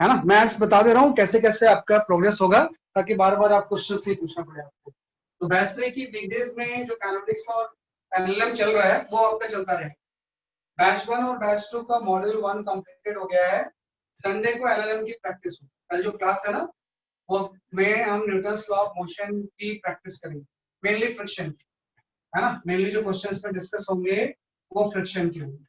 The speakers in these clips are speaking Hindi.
है ना। मैं आज बता दे रहा हूँ कैसे कैसे आपका प्रोग्रेस होगा, ताकि बार बार आप क्वेश्चन नहीं पूछना पड़े आपको। तो बैच 3 की वीकडेज में जो एनालिटिक्स और एनएलएम चल रहा है वो आपका चलता रहेगा। बैच 1 और बैच 2 का मॉड्यूल 1 कंप्लीटेड हो गया है। संडे को एलएलएम की प्रैक्टिस हो, कल जो क्लास है ना वो में हम न्यूटन्स लॉ ऑफ मोशन की प्रैक्टिस करेंगे, मेनली फ्रिक्शन, है ना। मेनली जो क्वेश्चंस पे डिस्कस होंगे वो फ्रिक्शन के होंगे,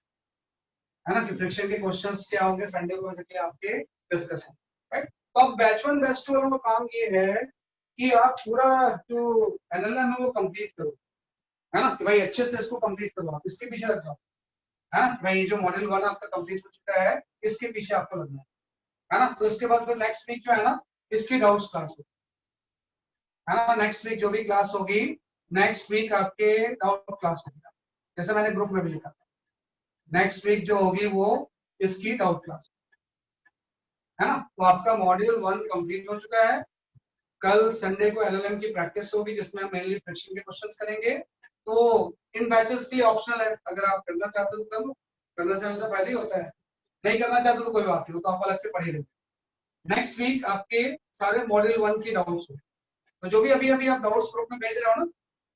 है ना, कि फ्रिक्शन के क्वेश्चंस क्या होंगे संडे को वैसे क्या आपके डिस्कस होंगे, राइट। तो अब बैच 1 बैच 2 वालों का काम ये है कि आप पूरा जो एनएलएम है वो कंप्लीट करो, है ना, कि भाई अच्छे से इसको कंप्लीट करो, आप इसके पीछे लग जाओ, है ना। भाई जो मॉड्यूल 1 आपका कंप्लीट हो चुका है इसके पीछे आपको लगना है ना। तो इसके बाद फिर नेक्स्ट वीक जो है ना इसकी डाउट्स क्लास होगी, है ना। नेक्स्ट वीक जो भी क्लास होगी, नेक्स्ट वीक आपके डाउट क्लास होगी, जैसे मैंने ग्रुप में भी लिखा था। नेक्स्ट वीक जो होगी वो इसकी डाउट क्लास, है ना। तो आपका मॉड्यूल 1 कंप्लीट हो चुका है। कल संडे को एलएलएम की प्रैक्टिस होगी जिसमें हम मेनली फ्रिक्शन के क्वेश्चंस करेंगे। तो इन बैचेस की ऑप्शनल है, अगर आप करना चाहते हो तो कर लो, करने से हमेशा फायदा ही होता है। नहीं करना चाहते तो कोई बात नहीं, तो आप अलग से पढ़ ही लेंगे। नेक्स्ट वीक आपके सारे मॉड्यूल 1 की डाउट्स हो, तो जो भी अभी अभी आप डाउट्स ग्रुप में भेज रहे हो ना,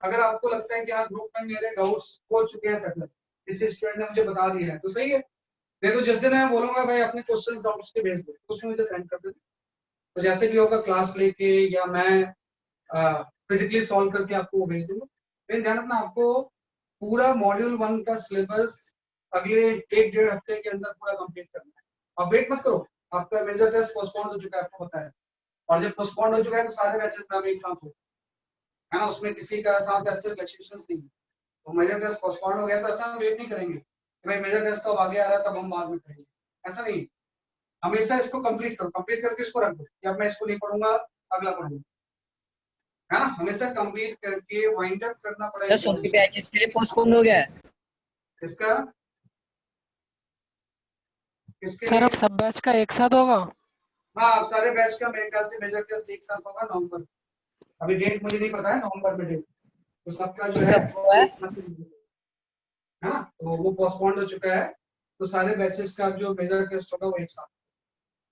अगर आपको लगता है कि हाँ ग्रुप में मेरे डाउट्स हो चुके हैं सेटल, इस स्टूडेंट ने मुझे बता दिया है तो सही है। नहीं तो जिस दिन मैं बोलूंगा भाई अपने क्वेश्चंस डाउट्स के भेज दो तो उसमें मुझे सेंड कर देना। तो जैसे भी होगा क्लास लेके या मैं फिजिकली सॉल्व करके आपको वो भेज दूंगा। लेकिन ध्यान रखना आपको पूरा मॉड्यूल 1 का सिलेबस अगले 1-1.5 हफ्ते के अंदर पूरा कंप्लीट करना है। आप वेट मत करो, आपका मेजर टेस्ट पोस्टपोन हो चुका है आपको पता है, और जब पोस्टपोन हो चुका है तो सारे बैचेस में एक साथ हो, है ना, उसमें किसी का साथ ऐसे फ्लक्चुएशंस नहीं है। तो मेजर टेस्ट पोस्टपोन हो गया तो ऐसा हम वेट नहीं करेंगे कि भाई मेजर टेस्ट तो अब आगे आ रहा है तब हम बाद में करेंगे, ऐसा नहीं। हमेशा इसको कंप्लीट करो, कंप्लीट करके इसको रख दो कि अब मैं इसको नहीं पढ़ूंगा अगला पढ़ूंगा, है ना। हमेशा कंप्लीट करके वाइंड अप करना पड़ेगा सभी कॉलेज बैचेस के लिए पोस्टपोन हो गया है। इसका, किसके सर लिए। अब सब बैच का एक साथ होगा? हाँ अब सारे बैच का मेरे ख्याल से मेजर टेस्ट एक साथ होगा नवंबर, अभी डेट मुझे नहीं पता है, नवंबर में डेट, तो सबका जो है कब हुआ है? एक साथ है ना। तो वो पोस्टपोन्ड हो चुका है, तो सारे बैचेस का जो मेजर टेस्ट होगा वो एक साथ,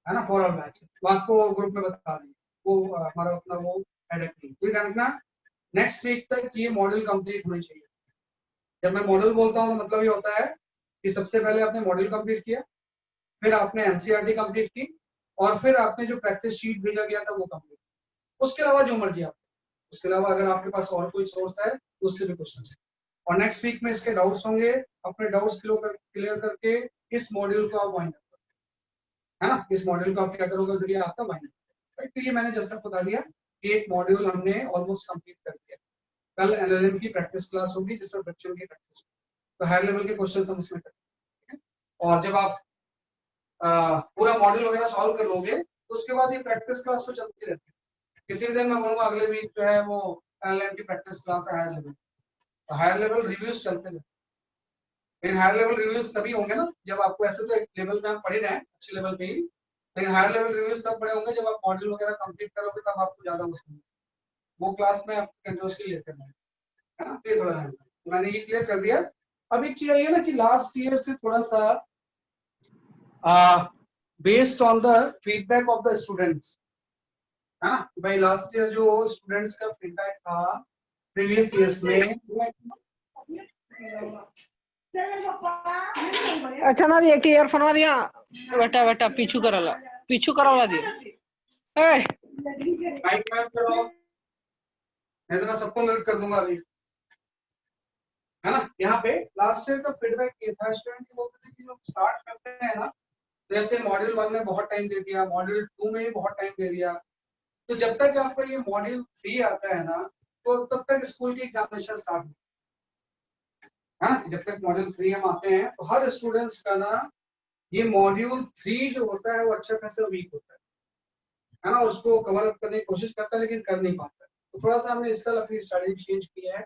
है ना, फॉर ऑल बैच। तो आपको ग्रुप में बता देंगे, वो हमारा अपना वो हेडेक नहीं, कोई ध्यान रखना। नेक्स्ट वीक तक ये मॉड्यूल कंप्लीट होने चाहिए। जब मैं मॉड्यूल बोलता हूँ तो मतलब ये होता है कि सबसे पहले आपने मॉड्यूल कंप्लीट किया, फिर आपने एनसीईआरटी कंप्लीट की, और फिर आपने जो प्रैक्टिस शीट भेजा गया था वो कंप्लीट। उसके अलावा जो मर्जी आप, उसके अलावा अगर आपके पास और कोई सोर्स है तो उससे भी क्वेश्चन है। और नेक्स्ट वीक में इसके डाउट्स होंगे, अपने डाउट्स क्लियर करके इस मॉड्यूल को आप वाइंड अप करो, है ना। इस मॉड्यूल को आप क्या करोगे, जरिए आपका वाइंड अप। तो ये मैंने जस्ट तक बता दिया कि एक मॉड्यूल हमने ऑलमोस्ट कंप्लीट कर दिया। कल एलएलएम की प्रैक्टिस क्लास होगी जिसमें बच्चों की प्रैक्टिस, तो हायर लेवल के क्वेश्चन हम उसमें करेंगे। और जब आप पूरा मॉड्यूल वगैरह सॉल्व कर लोगे तो उसके बाद ये प्रैक्टिस क्लास तो चलती रहती है। किसी भी दिन मैं बोलूंगा अगले वीक जो है वो एलएलएम की प्रैक्टिस क्लास है हायर लेवल, तो हायर लेवल रिव्यूज चलते रहते हैं। लेकिन हायर लेवल रिव्यूज तभी होंगे ना जब आपको, ऐसे तो एक लेवल पे हम पढ़ रहे हैं अच्छे लेवल पे ही, लेकिन हायर लेवल रिव्यूज तब पढ़े होंगे जब आप मॉड्यूल वगैरह कंप्लीट करोगे, तब आपको ज्यादा मुश्किल वो क्लास में आप कंटिन्यूसली लेते हैं, है ना। ये थोड़ा है, तो मैंने ये क्लियर कर दिया। अब एक चीज आई है ना कि लास्ट ईयर से थोड़ा सा based on the feedback of the students, है ना, भाई लास्ट ईयर जो स्टूडेंट्स का फीडबैक था प्रीवियस ईयर्स में। अच्छा ना एक ईयरफोन वा दिया बेटा बेटा पीछू करला दिया ए माइक मैप करो, नहीं तो मैं सबको म्यूट कर दूंगा अभी, है ना। यहाँ पे लास्ट ईयर का फीडबैक ये था, स्टूडेंट बोलते थे कि जब स्टार्ट करते हैं ना, जैसे मॉड्यूल 1 में बहुत टाइम दे दिया, मॉड्यूल 2 में भी बहुत टाइम दे दिया, तो जब तक आपका ये मॉड्यूल 3 आता है ना तो तब तक स्कूल की एग्जामिनेशन स्टार्ट होती है ना। जब तक मॉड्यूल 3 हम आते हैं तो हर स्टूडेंट्स का ना ये मॉड्यूल 3 जो होता है वो अच्छा खासा वीक होता है ना, उसको कवर अप करने की कोशिश करता है लेकिन कर नहीं पाता है। तो थोड़ा सा हमने इस साल अपनी स्ट्रेटेजी चेंज की है।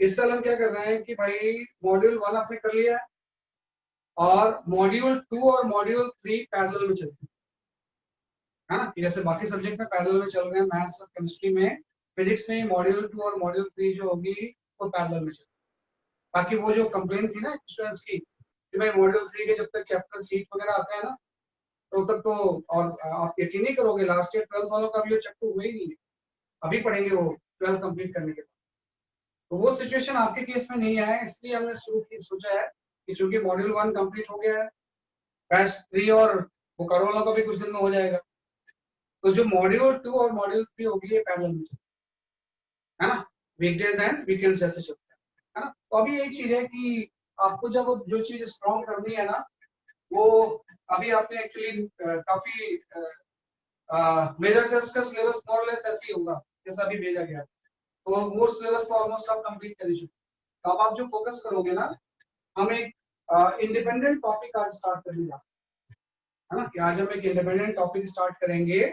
इस साल हम क्या कर रहे हैं कि भाई मॉड्यूल 1 आपने कर लिया है और मॉड्यूल 2 और मॉड्यूल 3 पैरेलल में चलते हैं, है ना। जैसे बाकी सब्जेक्ट में पैरेलल में चल रहे हैं, मैथ्स और केमिस्ट्री में, फिजिक्स में मॉड्यूल 2 और मॉड्यूल 3 जो होगी वो पैरेलल में चल। बाकी वो जो कंप्लेन थी ना स्टूडेंट्स की कि भाई मॉड्यूल 3 के जब तक चैप्टर सीट वगैरह आते हैं ना तो तक तो और आप यकीन नहीं करोगे लास्ट ईयर 12th वालों का भी वो चैप्टर हुआ ही नहीं है, अभी पढ़ेंगे वो 12th कंप्लीट करने के बाद। तो वो सिचुएशन आपके केस में नहीं आया, इसलिए हमने सोचा है कि चूंकि मॉड्यूल 1 कंप्लीट हो गया है, बैच 3 और वो करोना का भी कुछ दिन में हो जाएगा, तो जो मॉड्यूल 2 और मॉड्यूल 3 होगी ये पैरेलल में है ना, वीकडेज एंड वीकेंड्स जैसे चलते है ना। तो अभी यही चीज है कि आपको जब जो चीज स्ट्रॉन्ग करनी है ना, वो अभी आपने एक्चुअली काफी मेजर टेस्ट का सिलेबस मोर लेस ऐसे ही होगा जैसा अभी भेजा गया, तो मोर सिलेबस तो ऑलमोस्ट आप कंप्लीट कर ही चुके। तो अब आप जो फोकस करोगे ना, हम एक इंडिपेंडेंट टॉपिक आज स्टार्ट करने जा है ना, कि आज हम एक इंडिपेंडेंट टॉपिक स्टार्ट करेंगे,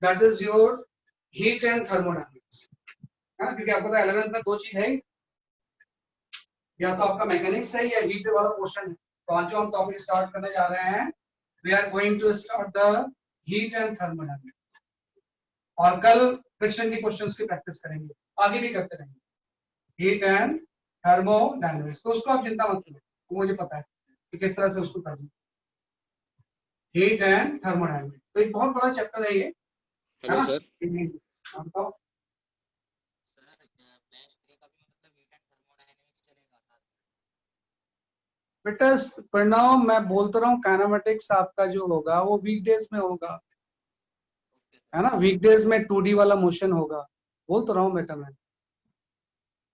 that is your heat and thermodynamics, है ना, क्योंकि आपको पता है 11th में दो चीज है, या तो आपका मैकेनिक्स है या हीट वाला पोर्शन है। तो आज जो हम टॉपिक स्टार्ट करने जा रहे हैं, we are going to start the heat and thermodynamics, और कल फ्रिक्शन के क्वेश्चंस की प्रैक्टिस करेंगे, आगे भी करते रहेंगे हीट एंड थर्मोडायनेमिक्स। तो उसको आप चिंता मत करो, तो मुझे पता है कि किस तरह से उसको करना, हीट एंड थर्मोडायनेमिक्स। तो एक बहुत बड़ा चैप्टर है ये, है हेलो ना। सर। आप बताओ। बेटा परिणाम मैं बोलता रहा हूँ, काइनेमेटिक्स आपका जो होगा वो वीकडेज में होगा, है ना, वीकडेज में 2D वाला मोशन होगा, बोल तो रहा हूँ बेटा मैं,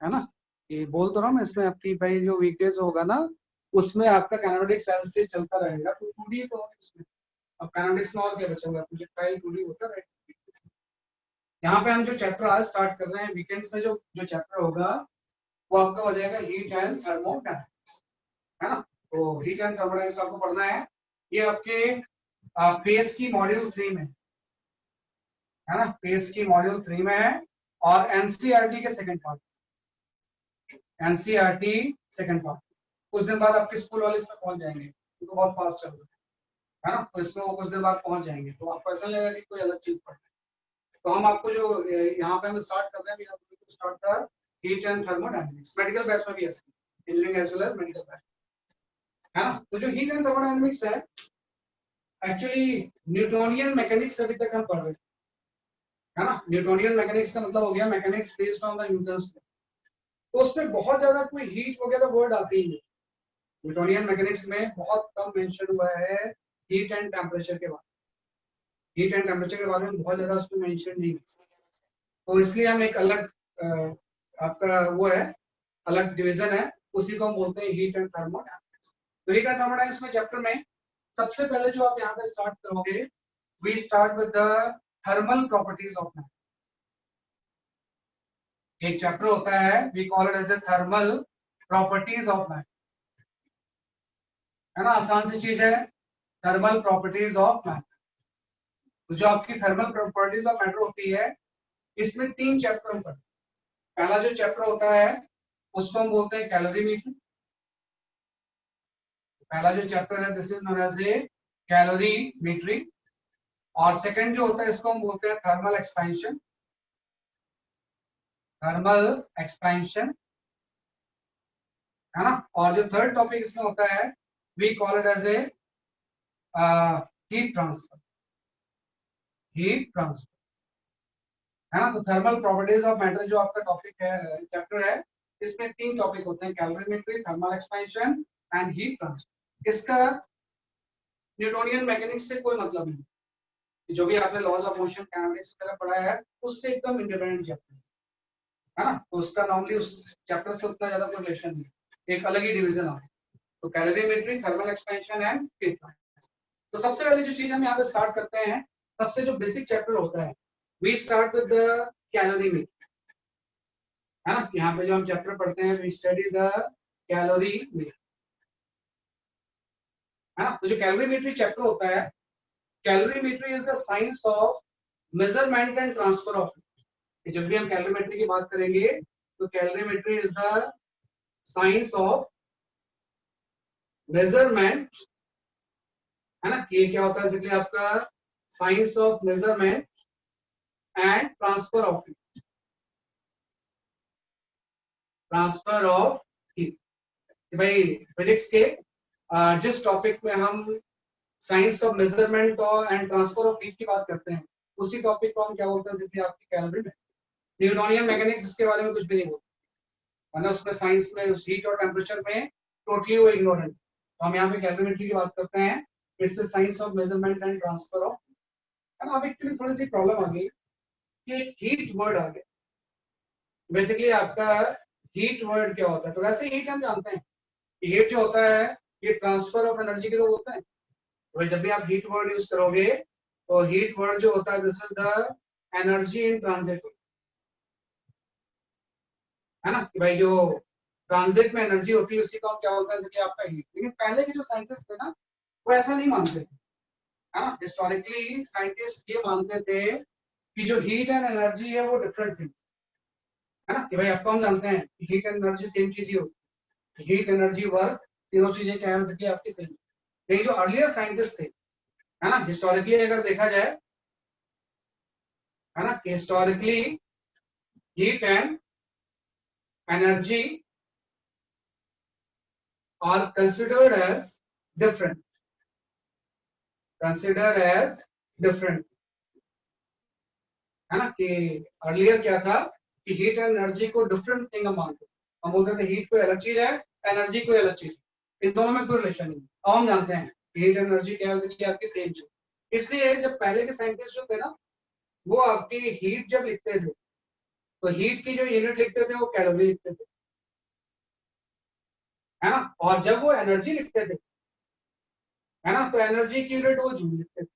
है ना, ये बोल तो रहा हूँ मैं, इसमें आपकी भाई जो वीकडेज होगा ना, उसमें आपका काइनेमेटिक्स एज स्टेज चलता रहेगा, तो 2D तो इसमें अब काइनेमेटिक्स में और क्या बचेगा, प्रोजेक्टाइल 2D होता रहेगा। यहाँ पे हम जो चैप्टर आज स्टार्ट कर रहे हैं वीकेंड्स में, जो जो चैप्टर होगा वो आपका हो जाएगा हीट एंड थर्मोडायनेमिक्स, है ना। तो हीट एंड थर्मोडायनेमिक्स आपको पढ़ना है, ये आपके फेस की मॉड्यूल 3 में, है ना, फेस की मॉड्यूल 3 में है, और एनसीईआरटी के second part, NCERT second part. कुछ दिन बाद आपके स्कूल वाले इसमें पहुंच जाएंगे, तो बहुत फास्ट चल रहा है ना, तो इसमें वो कुछ दिन बाद पहुंच जाएंगे, तो आपको ऐसा लगेगा कि कोई अलग चीज पढ़, तो हम आपको जो यहाँ पे हम स्टार्ट कर रहे हैं, स्टार्ट कर heat and thermodynamics, medical batch में भी ऐसे, engineering as well as medical batch, है ना। तो जो हीट एंड थर्मोडायनेमिक्स है, एक्चुअली न्यूटोनियन मैकेनिक्स अभी तक हम पढ़ रहे हैं, है ना। न्यूटोनियन मैकेनिक्स का मतलब हो गया mechanics based on the Newton's, तो उसमें बहुत ज्यादा कोई हीट वगैरह वर्ड आती ही नहीं, न्यूटोनियन मैकेनिक्स में बहुत कम मेंशन हुआ है हीट एंड टेम्परेचर के बारे में, हीट एंड टेम्परेचर के बारे में बहुत ज्यादा उसमें मेंशन नहीं, तो इसलिए हम एक अलग आपका वो है, अलग डिवीजन है, उसी को हम बोलते हैं हीट एंड थर्मोडायनेमिक्स। तो हीट एंड थर्मोडायनेमिक्स में चैप्टर में सबसे पहले जो आप यहाँ पे स्टार्ट करोगे, we start with the thermal properties of matter. एक चैप्टर होता है we call it as a thermal properties of matter, है ना, आसान सी चीज है, थर्मल प्रॉपर्टीज ऑफ मैटर। तो जो आपकी थर्मल प्रॉपर्टीज ऑफ मैटर होती है, इसमें 3 चैप्टर हम पढ़ते हैं। पहला जो चैप्टर होता है उसको हम बोलते हैं कैलोरीमीटर, पहला जो चैप्टर है this is known as a calorimetry, और सेकंड जो होता है इसको हम बोलते हैं थर्मल एक्सपेंशन, थर्मल एक्सपेंशन, है ना। और जो थर्ड टॉपिक इसमें होता है we call it as a heat transfer, heat transfer, है ना। तो थर्मल प्रॉपर्टीज ऑफ मैटर जो आपका टॉपिक है, चैप्टर है, इसमें 3 टॉपिक होते हैं, calorimetry, thermal expansion and heat transfer. इसका न्यूटोनियन मैकेनिक्स से कोई मतलब नहीं, जो भी आपने लॉज ऑफ मोशन काइनेटिक्स वगैरह पढ़ा है उससे एकदम इंडिपेंडेंट चैप्टर है ना, तो उसका नॉर्मली उस चैप्टर से उतना ज्यादा कोई रिलेशन नहीं, एक अलग ही डिवीजन है। तो calorimetry, thermal expansion and heat transfer. तो सबसे पहले जो चीज हम यहाँ पे स्टार्ट करते हैं, सबसे जो बेसिक चैप्टर होता है, we start with the calorimetry, है ना। यहाँ पे जो हम चैप्टर पढ़ते हैं वी स्टडी द कैलोरीमेट्री, है ना। तो जो कैलोरीमेट्री चैप्टर होता है, calorimetry is the science of measurement and transfer of, जब भी हम कैलोरीमेट्री की बात करेंगे तो calorimetry is the science of measurement, है ना। ये क्या होता है बेसिकली आपका science of measurement and transfer of heat, transfer of heat. भाई फिजिक्स के जिस टॉपिक में हम साइंस ऑफ मेजरमेंट और एंड ट्रांसफर ऑफ हीट की बात करते हैं, उसी टॉपिक को हम क्या बोलते हैं सिंपली आपकी कैलोरी में। न्यूटोनियन मैकेनिक्स इसके बारे में कुछ भी नहीं बोलते, वरना उसमें साइंस में उस हीट और टेम्परेचर में टोटली वो इग्नोर है। तो हम यहाँ पे कैलोरीमेट्री की बात करते हैं, it's science of measurement and transfer of. अब एक्चुअली थोड़ी सी प्रॉब्लम आ गई कि एक हीट वर्ड आ गया। बेसिकली आपका हीट वर्ड क्या होता है? तो वैसे हीट हम जानते हैं, हीट जो होता है ये ट्रांसफर ऑफ एनर्जी के लिए होता है। तो जब भी आप हीट वर्ड यूज करोगे तो हीट वर्ड जो होता है this is the energy in transit, है ना, कि भाई जो ट्रांजिट में एनर्जी होती है उसी को हम क्या बोलते हैं, जैसे कि आपका हीट। लेकिन पहले के जो साइंटिस्ट थे ना वो ऐसा नहीं मानते थे, है ना। हिस्टोरिकली साइंटिस्ट ये मानते थे कि जो हीट एंड एनर्जी है वो डिफरेंट थिंग, है ना, कि भाई आपको हम जानते हैं कि हीट एंड एनर्जी सेम चीज ही होती है, हीट एनर्जी वर्क तीनों चीजें क्या है कि आपकी सेम। लेकिन जो अर्लियर साइंटिस्ट थे, है ना, हिस्टोरिकली अगर देखा जाए, है ना, कि historically heat and energy are considered as different, considered as different, है ना, कि अर्लियर क्या था कि हीट एंड एनर्जी को डिफरेंट थिंग हम मानते, हम बोलते थे हीट कोई अलग चीज है, एनर्जी कोई अलग चीज है, इन दोनों में कोई रिलेशन नहीं। अब हम जानते हैं हीट एंड एनर्जी क्या है कि आपकी सेम चीज। इसलिए जब पहले के साइंटिस्ट जो थे ना वो आपकी हीट जब लिखते थे तो हीट की जो यूनिट लिखते थे वो कैलोरी लिखते थे, है ना, और जब वो एनर्जी लिखते थे, है ना, तो एनर्जी की यूनिट वो जूल लिखते थे,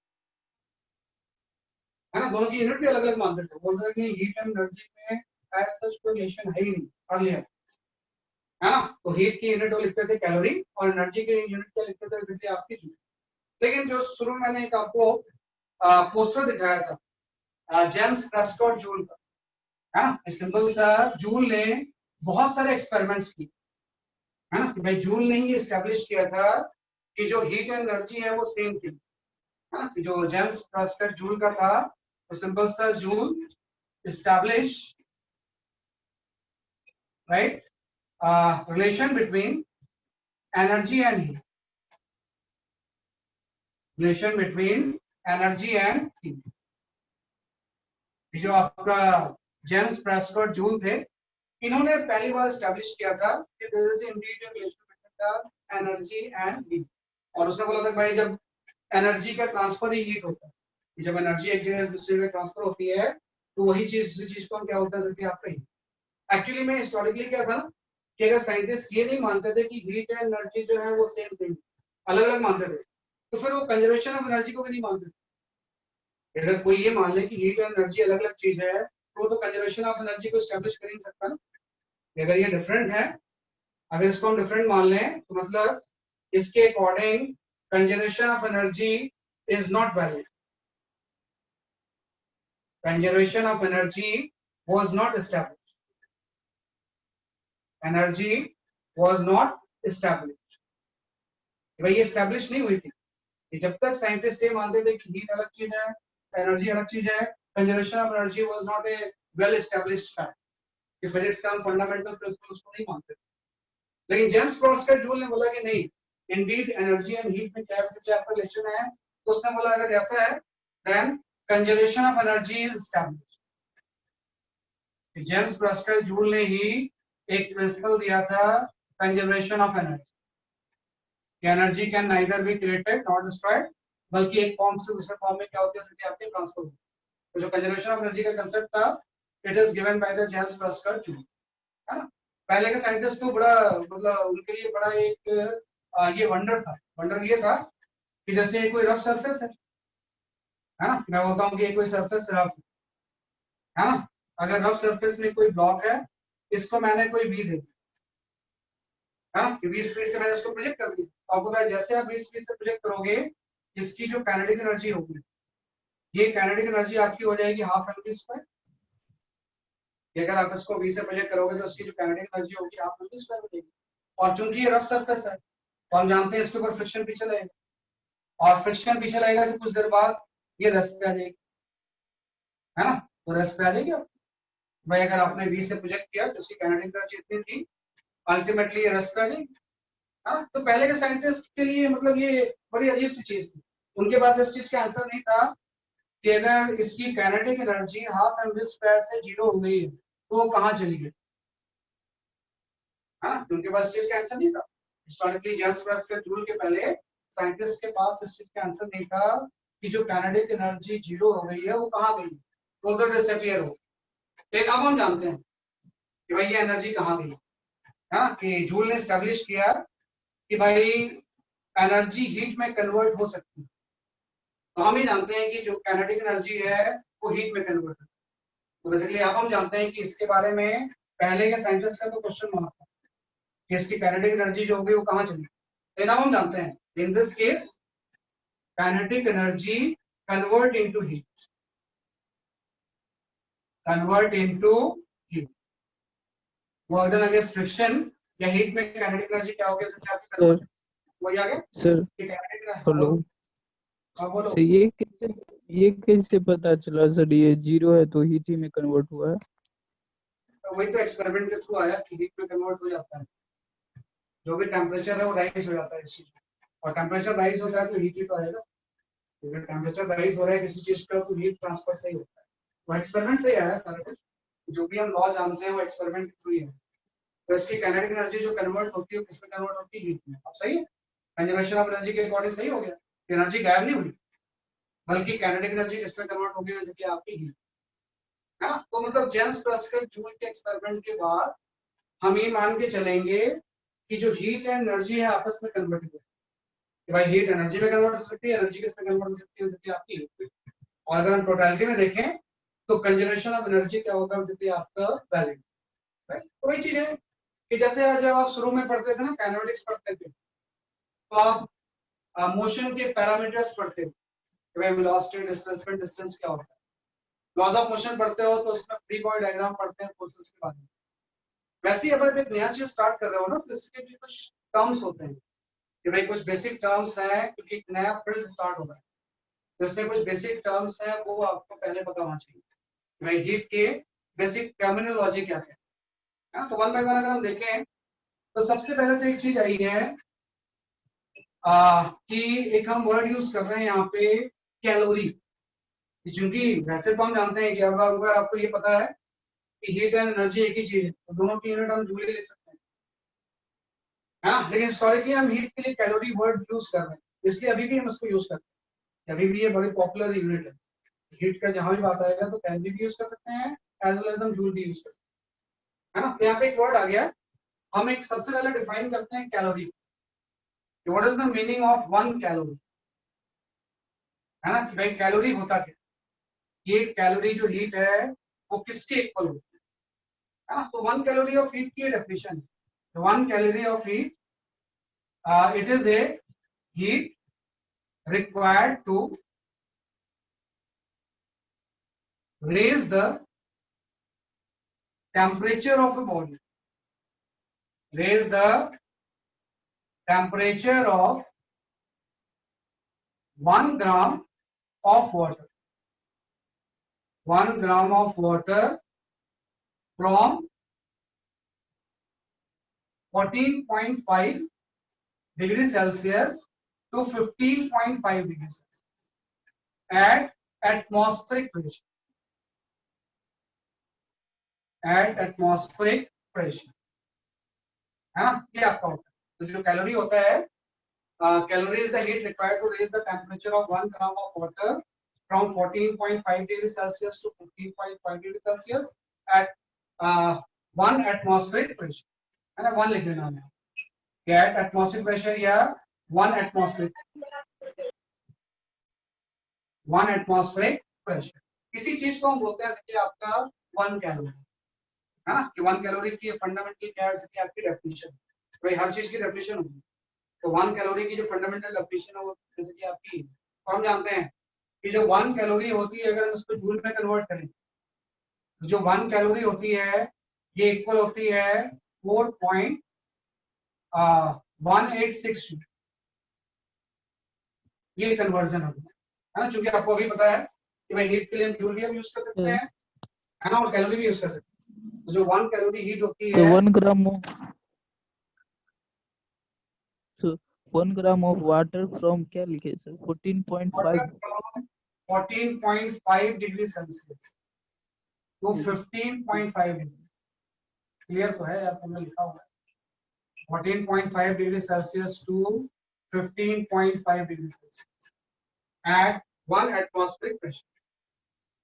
है ना, दोनों की यूनिट भी अलग अलग मानते थे, बोलते थे कि हीट एंड एनर्जी में एज सच कोई रिलेशन है ही नहीं अर्लियर, है ना। तो हीट की यूनिट वो लिखते थे कैलोरी और एनर्जी की यूनिट क्या लिखते थे जैसे आपकी जूल। लेकिन जो शुरू में मैंने एक आपको पोस्टर दिखाया था जेम्स प्रेस्कॉट जूल का, है ना, सिंपल सा जूल ने बहुत सारे एक्सपेरिमेंट्स किए, है ना, कि भाई जूल ने ही एस्टेब्लिश किया था कि जो हीट एंड एनर्जी है वो सेम थी, है ना, कि जो जेम्स प्रेस्कॉट जूल का था तो सिंपल सा joule establish right relation between energy and heat, relation between energy and heat। जो आपका जेम्स प्रेस्कॉट जूल थे इन्होंने पहली बार एस्टेब्लिश किया था कि there is indeed a relation between the energy and heat. और उसने बोला था भाई जब एनर्जी का ट्रांसफर ही हीट होता है, जब एनर्जी एक जगह से दूसरी जगह ट्रांसफर होती है तो वही चीज को हम क्या होता है जैसे आपका हीट। एक्चुअली में हिस्टोरिकली क्या था कि अगर साइंटिस्ट ये नहीं मानते थे कि हीट एंड एनर्जी जो है वो सेम थिंग, अलग अलग मानते थे, तो फिर वो कंजर्वेशन ऑफ एनर्जी को भी नहीं मानते थे। अगर कोई ये मान ले कि हीट एंड एनर्जी अलग अलग चीज है तो वो तो कंजर्वेशन ऑफ एनर्जी को एस्टेब्लिश कर ही नहीं सकता ना। अगर ये डिफरेंट है, अगर इसको हम डिफरेंट मान लें तो मतलब इसके according conservation of energy is not valid, conservation of energy was not establish, energy was not establish, भाई ये एस्टेब्लिश नहीं हुई थी। कि जब तक साइंटिस्ट ये मानते थे कि हीट अलग चीज है, एनर्जी अलग चीज है, conservation of energy was not a well established fact, कि फिजिक्स का हम फंडामेंटल प्रिंसिपल उसको नहीं मानते। लेकिन जेम्स प्रेस्कॉट जूल ने बोला कि नहीं, इंडीड एनर्जी एंड हीट में क्या आपका रिलेशन है, तो उसने बोला अगर ऐसा है then conservation of energy is established. James Prescott Joule ने ही एक प्रिंसिपल दिया था conservation of energy, energy can neither be created not destroyed, बल्कि एक फॉर्म से दूसरे फॉर्म में क्या होती है आपके ट्रांसफर होती है। तो जो कंजर्वेशन ऑफ एनर्जी का कांसेप्ट था it is given by the James Prescott joule, है ना। पहले के साइंटिस्ट को बड़ा मतलब उनके लिए बड़ा एक ये वंडर था, वंडर ये था कि जैसे कोई रफ सरफेस है ना, मैं बोलता हूँ कि ये कोई सरफेस रफ है ना, अगर रफ सरफेस में कोई ब्लॉक है इसको मैंने कोई वी दे दिया, है ना, कि 20 फीट से मैंने इसको प्रोजेक्ट कर दिया, तो आपको पता है जैसे आप 20 फीट से प्रोजेक्ट करोगे इसकी जो काइनेटिक एनर्जी होगी ये काइनेटिक एनर्जी आपकी हो जाएगी हाफ एमवी स्क्वायर। अगर आप इसको 20 से प्रोजेक्ट करोगे तो उसकी जो काइनेटिक एनर्जी होगी हाफ एमवी स्क्वायर हो जाएगी। और चूंकि ये रफ सरफेस है तो हम जानते हैं इसके ऊपर फ्रिक्शन पीछे लगेगा, और फ्रिक्शन पीछे लगेगा तो कुछ देर बाद ये रेस्ट पे आ जाएगी, है ना, तो रेस्ट पे आ जाएगी। भाई अगर आपने 20 से प्रोजेक्ट किया तो इसकी काइनेटिक एनर्जी इतनी थी, अल्टीमेटली ये रेस्ट पे आ जाएगी। हाँ, तो पहले के साइंटिस्ट के लिए मतलब ये बड़ी अजीब सी चीज थी उनके पास इस चीज का आंसर नहीं था कि अगर इसकी kinetic energy half M V square से 0 हो गई तो वो कहाँ चली गई। हाँ, उनके पास इस चीज का आंसर नहीं था। हिस्टोरिकली जेम्स प्रेस्कल जूल के पहले साइंटिस्ट के पास इस चीज का आंसर नहीं था कि जो काइनेटिक एनर्जी 0 हो गई है वो कहाँ गई, वो उधर डिसअपीयर हो। लेकिन अब हम जानते हैं कि भाई ये एनर्जी कहाँ गई। हाँ, कि जूल ने स्टैब्लिश किया कि भाई एनर्जी हीट में कन्वर्ट हो सकती है। तो हम ही जानते हैं कि जो काइनेटिक एनर्जी है वो हीट में कन्वर्ट होती है। तो बेसिकली अब हम जानते हैं कि इसके बारे में पहले के साइंटिस्ट का तो क्वेश्चन मार्क था कि इसकी काइनेटिक एनर्जी जो होगी वो कहाँ चली। लेकिन अब हम जानते हैं in this case kinetic energy convert into heat, convert into heat. Work done against friction या हीट में काइनेटिक एनर्जी क्या हो गया सर, आपकी कन्वर्ट वही आ गया सर कि काइनेटिक। हेलो हाँ बोलो। सर, ये कैसे पता चला सर ये 0 है तो हीट ही में कन्वर्ट हुआ है? तो वही तो एक्सपेरिमेंट के थ्रू आया कि हीट में कन्वर्ट हो जाता है, जो भी टेम्परेचर है वो राइज हो जाता है इस चीज में, और टेम्परेचर राइज होता है तो हीट ही तो आएगा। अगर टेम्परेचर राइज हो रहा है किसी चीज का तो हीट ट्रांसफर सही होता है। वो एक्सपेरिमेंट से ही आया सारा कुछ, जो भी हम लॉ जानते हैं वो एक्सपेरिमेंट के थ्रू ही है। तो इसकी काइनेटिक एनर्जी जो कन्वर्ट होती है किसमें कन्वर्ट होती है, हीट में। अब सही है, कंजर्वेशन ऑफ एनर्जी के अकॉर्डिंग सही हो गया, एनर्जी गायब नहीं हुई बल्कि काइनेटिक एनर्जी किसमें कन्वर्ट हो गई, जैसे कि आपकी हीट है ना। तो मतलब जेम्स प्रेस्कल जूल के एक्सपेरिमेंट के बाद हम ये मान के चलेंगे कि जो हीट एंड एनर्जी है आपस में कन्वर्ट हो, कि भाई हीट एनर्जी में कन्वर्ट हो सकती है, एनर्जी किस में कन्वर्ट हो सकती है, जैसे कि आपकी हीट। और अगर हम टोटलिटी में देखें तो कंजर्वेशन ऑफ एनर्जी क्या होगा, जैसे कि आपका वैल्यू। राइट, तो वही चीज है कि जैसे आज जब आप शुरू में पढ़ते थे ना, काइनेटिक्स पढ़ते थे, तो आप मोशन के पैरामीटर्स पढ़ते थे कि भाई वेलोसिटी, डिस्प्लेसमेंट, डिस्टेंस क्या होता है। लॉज ऑफ मोशन पढ़ते हो तो उसमें फ्री बॉडी डायग्राम पढ़ते हैं फोर्सेस के बारे में। वैसे ही अब आप एक नया चीज स्टार्ट कर रहे हो ना, तो इसके भी कुछ टर्म्स होते हैं कि भाई कुछ बेसिक टर्म्स हैं, क्योंकि एक नया फील्ड स्टार्ट हो रहा है तो इसमें कुछ बेसिक टर्म्स हैं वो आपको पहले पता होना चाहिए। भाई हीट के बेसिक टर्मिनोलॉजी क्या है ना। तो वन बाय वन अगर हम देखें तो सबसे पहले तो एक चीज आई है कि एक हम वर्ड यूज कर रहे हैं यहाँ पे, कैलोरी। क्योंकि वैसे तो हम जानते हैं कि अगर आपको ये पता है कि हीट एंड एनर्जी एक ही चीज है तो दोनों की यूनिट हम जूल ले सकते हैं, है ना। लेकिन हिस्टोरिकली हम हीट के लिए कैलोरी वर्ड यूज कर रहे हैं, इसलिए अभी भी हम इसको यूज करते हैं। अभी भी ये बड़ी पॉपुलर यूनिट है। हीट का जहां भी बात आएगा तो कैलोरी भी यूज कर सकते हैं, एज वेल एज हम जूल भी यूज कर सकते हैं, है ना। तो यहाँ पे एक वर्ड आ गया, हम एक सबसे पहले डिफाइन करते हैं calorie. What is the meaning of 1 calorie, है ना। कि भाई कैलोरी होता क्या, ये कैलोरी जो हीट है वो किसके इक्वल होती है ना। तो 1 कैलोरी ऑफ हीट की definition, 1 calorie of heat, it is a heat required to raise the temperature of a body, raise the temperature of 1 gram of water, 1 gram of water from 14.5 degrees Celsius to 15.5 degrees Celsius at atmospheric pressure, at atmospheric pressure, है ना। ये आपका होता है। तो जो कैलोरी होता है, calorie is the heat required to raise the temperature of 1 gram of water from 14.5 degree Celsius to 15.5 degree Celsius at 1 atmospheric pressure, है ना। 1 लिख लेना है, एट एटमॉस्फेरिक प्रेशर या 1 एटमॉस्फेरिक प्रेशर। इसी चीज को हम बोलते हैं कि आपका 1 कैलोरी, है ना। कि 1 कैलोरी की फंडामेंटल क्या है, कि आपकी डेफिनेशन, भाई हर चीज की डेफिनेशन होगी। तो 1 कैलोरी की जो फंडामेंटल डेफिनेशन है वो जैसे कि आपकी, और हम जानते हैं कि जो 1 कैलोरी होती है अगर हम उसको जूल में कन्वर्ट करें तो जो 1 कैलोरी होती है ये इक्वल होती है 4.1862। ये कन्वर्जन है ना, क्योंकि आपको अभी पता है कि भाई हीट के लिए हम जूल भी यूज कर सकते हैं, है ना, और कैलोरी भी यूज कर सकते हैं। तो जो 1 कैलोरी हीट होती है, 1 gram 1 gram of water from क्या लिखे sir 14.5 14.5 degree Celsius to 15.5 degree. Clear तो है यार, तुमने लिखा हुआ है 14.5 degree Celsius to 15.5 degree Celsius at 1 atmospheric pressure.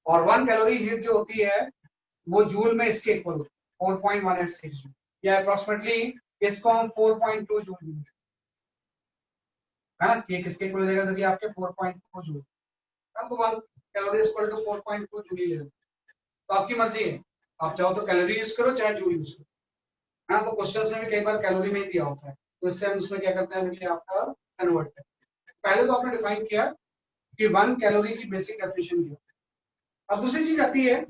और 1 कैलोरी हीट जो होती है वो जूल में इसके इक्वल होती है 4.18 जूल, या अप्रोक्सीमेटली इसको हम 4.2 जूल है ना, ये किसके इक्वल हो जाएगा सर, आपके 4.2 जूल। तो 1 कैलोरी इक्वल टू 4.2 जूल ही है। तो आपकी मर्जी है, आप चाहो तो कैलोरी यूज करो चाहे जूल यूज करो। हाँ, तो क्वेश्चंस में भी कई बार कैलोरी में ही दिया होता है, तो इससे हम उसमें क्या करते हैं कि आपका कन्वर्ट करते हैं। पहले तो आपने डिफाइन किया कि 1 कैलोरी की बेसिक डेफिनेशन की। अब दूसरी चीज आती है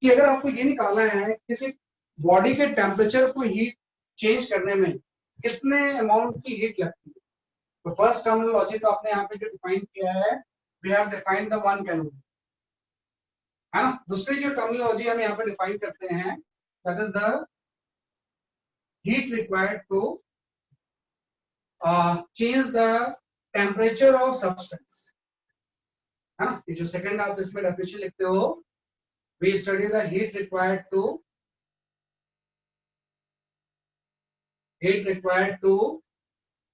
कि अगर आपको ये निकालना है किसी बॉडी के टेम्परेचर को हीट चेंज करने में कितने अमाउंट की हीट लगती है, तो फर्स्ट टर्मिनोलॉजी तो आपने यहाँ पे जो डिफाइन किया है, we have defined the 1 calorie, है ना। दूसरी जो टर्मिनोलॉजी हम यहाँ पे डिफाइन करते हैं that is the heat required to change the temperature of substance, है ना। ये जो सेकंड आप इसमें डेफिनेशन लिखते हो, we study the heat required to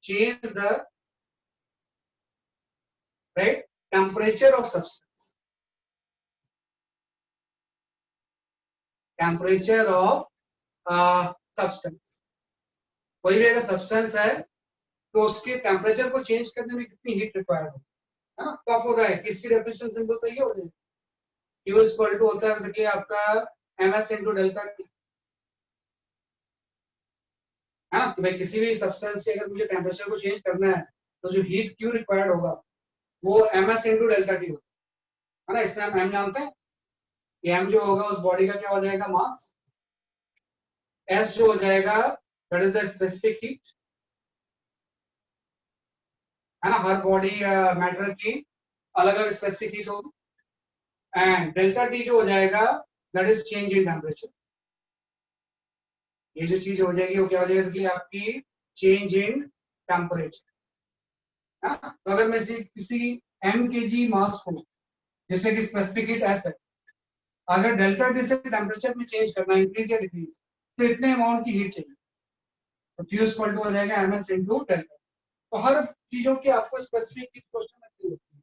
change the right temperature of substance, temperature of substance। कोई भी अगर सब्सटेंस है तो उसके टेम्परेचर को चेंज करने में कितनी हीट रिक्वायर्ड है ना। तो आपको है किसकी डेफिनेशन सिंपल सही हो जाए, Q इक्वल टू होता है जैसे आपका ms इंटू डेल्टा टी, है ना। तो भाई किसी भी सब्सटेंस के अगर मुझे टेम्परेचर को चेंज करना है तो जो हीट Q रिक्वायर्ड होगा वो ms इंटू डेल्टा टी होगा, है ना। इसमें हम m जानते हैं, m जो होगा उस बॉडी का क्या हो जाएगा मास, s जो हो जाएगा that is the specific heat, है ना। हर बॉडी मैटर की अलग अलग स्पेसिफिक हीट होगी, एंड डेल्टा टी जो हो जाएगा that is change in temperature. ये जो चीज हो जाएगी वो क्या हो जाएगी इसकी आपकी चेंज इन टेम्परेचर, है ना। तो अगर मैं किसी m kg मास को जिसमें कि स्पेसिफिक हीट एस है, अगर डेल्टा टी से टेम्परेचर में चेंज करना इंक्रीज या डिक्रीज तो इतने अमाउंट की हीट चाहिए, तो Q इक्वल टू हो जाएगा ms इंटू डेल्टा। तो हर चीजों की आपको स्पेसिफिक हीट क्वेश्चन में दी होती है।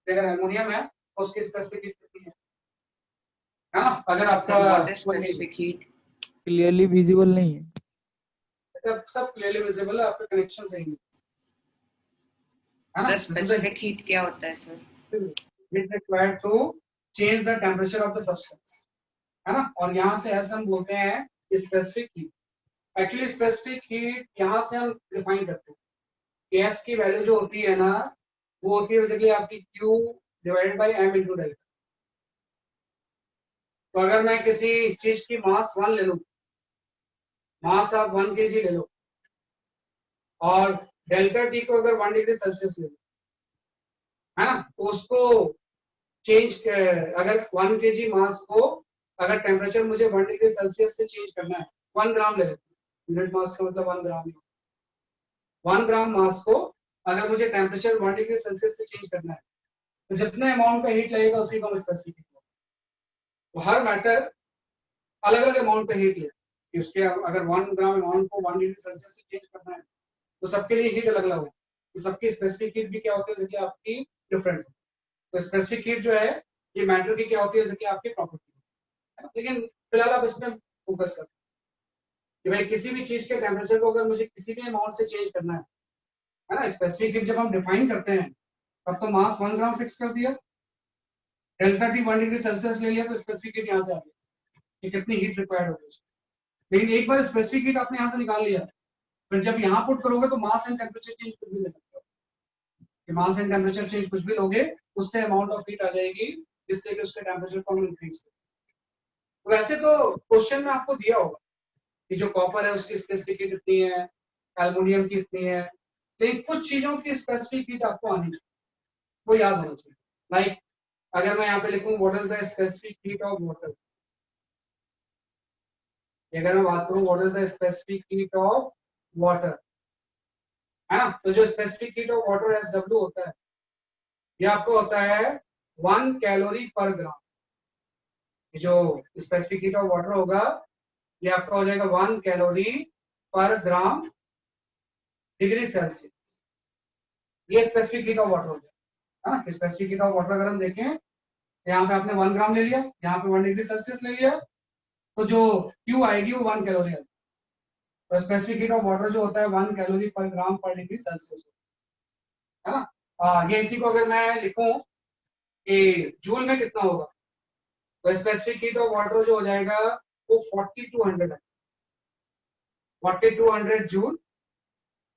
अगर एमोनियम है तो उसकी स्पेसिफिक हीट कितनी है ना। अगर आपका स्पेसिफिक हीट क्लियरली विजिबल नहीं है। सब क्लियरली विजिबल है, आपका कनेक्शन सही नहीं है ना। सर स्पेसिफिक हीट क्या होता है sir, heat required to change the temperature of the substance, है ना। और यहाँ से ऐसा हम बोलते हैं specific heat. Actually specific heat यहाँ से हम डिफाइन करते हैं कि S की वैल्यू जो होती है ना वो होती है बेसिकली आपकी Q divided by m into delta. तो अगर मैं किसी चीज की मास 1 ले लूं, मास आप 1 kg ले लो, और डेल्टा टी को अगर 1 डिग्री सेल्सियस ले लो, है ना, तो उसको चेंज अगर 1 kg मास को अगर टेम्परेचर मुझे 1 डिग्री सेल्सियस से चेंज करना है, 1 ग्राम ले लेते हैं, यूनिट मास का मतलब 1 ग्राम, 1 ग्राम मास को अगर मुझे टेम्परेचर 1 डिग्री सेल्सियस से चेंज करना है तो जितने अमाउंट का हीट लगेगा उसी को हम स्पेसिफिक हीट। तो हर मैटर अलग अलग अमाउंट का हीट ले, उसके अगर 1 ग्राम अमाउंट को 1 डिग्री सेल्सियस से चेंज करना है तो सबके लिए हीट अलग अलग होगी, तो सबकी स्पेसिफिक हीट भी क्या होती है जैसे कि आपकी डिफरेंट। तो स्पेसिफिक हीट जो है ये मैटर की क्या होती है जैसे कि आपकी प्रॉपर्टी है। लेकिन फिलहाल आप इसमें फोकस करते हैं कि भाई किसी भी चीज के टेम्परेचर को अगर मुझे किसी भी अमाउंट से चेंज करना है ना, स्पेसिफिक हीट जब हम डिफाइन करते हैं तब तो मास 1 ग्राम फिक्स कर दिया, डेल्टा टी 1 डिग्री सेल्सियस ले लिया, तो स्पेसिफिक हीट यहाँ से आ गई कि कितनी हीट रिक्वायर्ड होगी। लेकिन एक बार स्पेसिफिक हीट आपने यहाँ से निकाल लिया, फिर जब यहाँ पुट करोगे तो मास एंड टेम्परेचर चेंज कुछ भी ले सकते हो, कि मास एंड टेम्परेचर चेंज कुछ भी लोगे उससे अमाउंट ऑफ हीट आ जाएगी जिससे कि उसके टेम्परेचर को हम इंक्रीज करें। तो वैसे तो क्वेश्चन में आपको दिया होगा कि जो कॉपर है उसकी स्पेसिफिक हीट कितनी है, एल्युमिनियम की कितनी है, लेकिन कुछ चीजों की स्पेसिफिक हीट आपको आनी चाहिए, वो याद होना चाहिए। लाइक अगर मैं यहाँ पे लिखूं what is the specific heat of water, अगर मैं बात करूं what is the specific heat of water, है ना। तो जो specific heat of water SW होता है ये आपको होता है 1 कैलोरी पर ग्राम। जो स्पेसिफिक हीट ऑफ वाटर होगा ये आपका हो जाएगा 1 कैलोरी पर ग्राम डिग्री सेल्सियस। ये स्पेसिफिक हीट ऑफ वाटर हो जाएगा, है ना। स्पेसिफिक हीट ऑफ वाटर अगर हम देखें, यहाँ पे आपने 1 ग्राम ले लिया, यहाँ पे 1 डिग्री सेल्सियस ले लिया, तो जो Q आएगी वो 1 कैलोरी आएगी। तो स्पेसिफिक हीट ऑफ वाटर जो होता है 1 कैलोरी पर ग्राम पर डिग्री सेल्सियस, है ना। ये इसी को अगर मैं लिखूं कि जूल में कितना होगा, तो स्पेसिफिक हीट ऑफ वाटर जो हो जाएगा वो 4200 है, 4200 जूल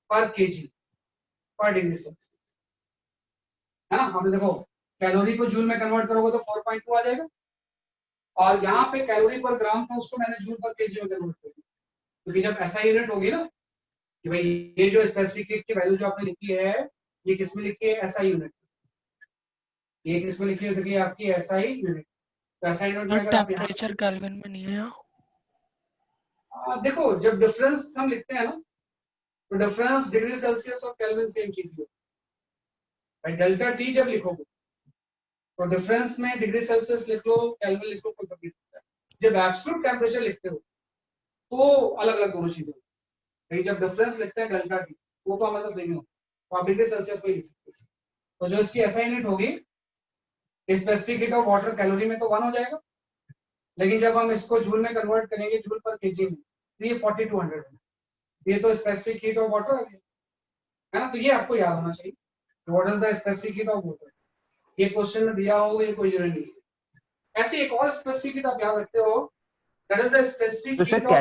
पर केजी पर डिग्री सेल्सियस, है ना। हमने देखो कैलोरी को जूल में कन्वर्ट करोगे तो 4.2 आ जाएगा, और यहाँ पे कैलोरी पर ग्राम था उसको मैंने जूल पर केजी में कन्वर्ट कर दिया, क्योंकि जब ऐसा यूनिट होगी ना कि भाई ये जो स्पेसिफिक हीट की वैल्यू जो आपने लिखी है ये किसमें लिखी है, एसआई यूनिट। ये किसमें लिखी है, जैसे कि आपकी एसआई यूनिट। तो एसआई यूनिट में अगर आप यहाँ टेम्परेचर केल्विन में नहीं है। देखो जब डिफरेंस हम लिखते हैं ना तो डिफरेंस डिग्री सेल्सियस और केल्विन सेम चीज है भाई। डेल्टा टी जब लिखोगे तो डिफरेंस में डिग्री सेल्सियस लिख लो केल्विन लिख लो कोई तकलीफ नहीं है। जब एब्सोल्यूट टेम्परेचर लिखते हो तो अलग अलग दोनों चीजें भाई। जब डिफरेंस लिखते हैं डेल्टा टी वो तो हमेशा सेम होता है, तो आप डिग्री सेल्सियस पे लिख सकते हो। तो जो इसकी एसआई यूनिट होगी specific heat of water calorie में तो 1 हो जाएगा, लेकिन जब हम इसको जूल में कन्वर्ट करेंगे जूल पर केजी में तो ये 4200 है। ये तो स्पेसिफिक हीट ऑफ वाटर है ना। तो ये आपको याद होना चाहिए, what is the specific heat of water. ये क्वेश्चन में दिया होगा, ये कोई जरूरी नहीं है। ऐसे एक और स्पेसिफिक हीट आप याद रखते हो, दैट इज द स्पेसिफिक तो हीट ऑफ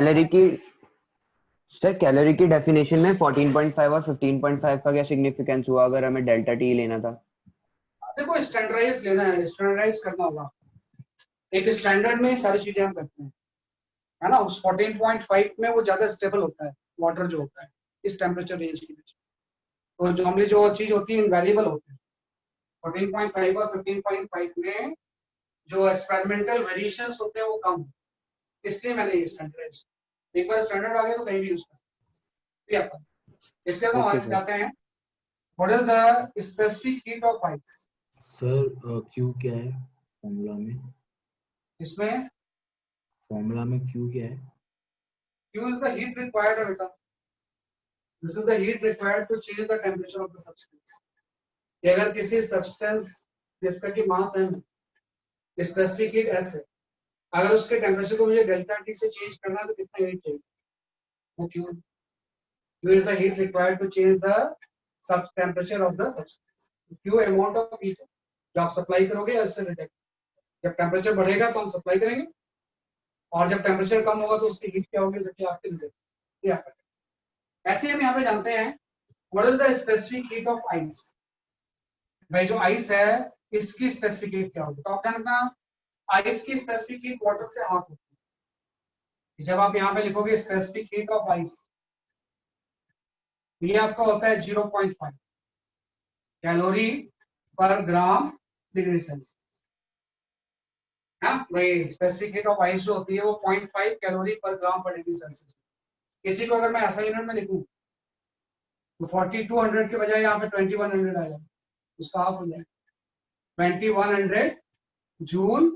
कैलोरी की डेफिनेशन में 14.5 और 15.5 का क्या सिग्निफिकेंस हुआ अगर हमें डेल्टा टी लेना था? देखो स्टैंडर्डाइज लेना है, स्टैंडर्डाइज करना होगा। एक स्टैंडर्ड में सारी चीजें हम करते हैं, है ना। उस 14.5 में वो ज्यादा स्टेबल होता है वाटर जो होता है इस टेम्परेचर रेंज के बीच। तो नॉर्मली जो चीज होती है इनवैल्यूएबल होती है। 14.5 और 15.5 में जो एक्सपेरिमेंटल वेरिएशंस होते हैं वो कम है, इसलिए मैंने ये स्टैंडर्डाइज। एक बार स्टैंडर्ड आ गया तो कहीं भी यूज कर सकते हैं। इसके बाद हम आगे जाते हैं, what is the specific heat of ice. Sir Q क्या है फॉर्मूला में? इसमें फॉर्मूला में क्यू क्या है? Q is the heat required है बेटा। This is the heat required to change the temperature of the substance। कि अगर किसी सब्सटेंस जिसका कि मास m है, स्पेसिफिक हीट S है, अगर उसके टेम्परेचर को मुझे डेल्टा T से चेंज करना है तो कितना हीट चाहिए, वो Q is the heat required to change the sub temperature of the substance। Q amount of heat जो आप सप्लाई करोगे या उससे रिजेक्ट। जब टेम्परेचर बढ़ेगा तो हम सप्लाई करेंगे, और जब टेम्परेचर कम होगा तो उससे हीट क्या होगी, जैसे आपके रिजेक्ट। ऐसे हम यहाँ पे जानते हैं what is the specific heat of ice. भाई जो आइस है इसकी स्पेसिफिक हीट क्या होगी, तो आप जानना आइस की स्पेसिफिक हीट वाटर से हाफ होती है। जब आप यहाँ पे लिखोगे स्पेसिफिक हीट ऑफ आइस, ये आपका होता है 0.5 कैलोरी पर ग्राम डिग्री सेल्सियस। हाँ भाई स्पेसिफिक हीट ऑफ आइस जो होती है वो 0.5 कैलोरी पर ग्राम पर डिग्री सेल्सियस। इसी को अगर मैं ऐसा यूनिट में लिखूं तो 4200 के बजाय यहाँ पे 2100 आएगा, उसका हाफ हो जाएगा 2100 जूल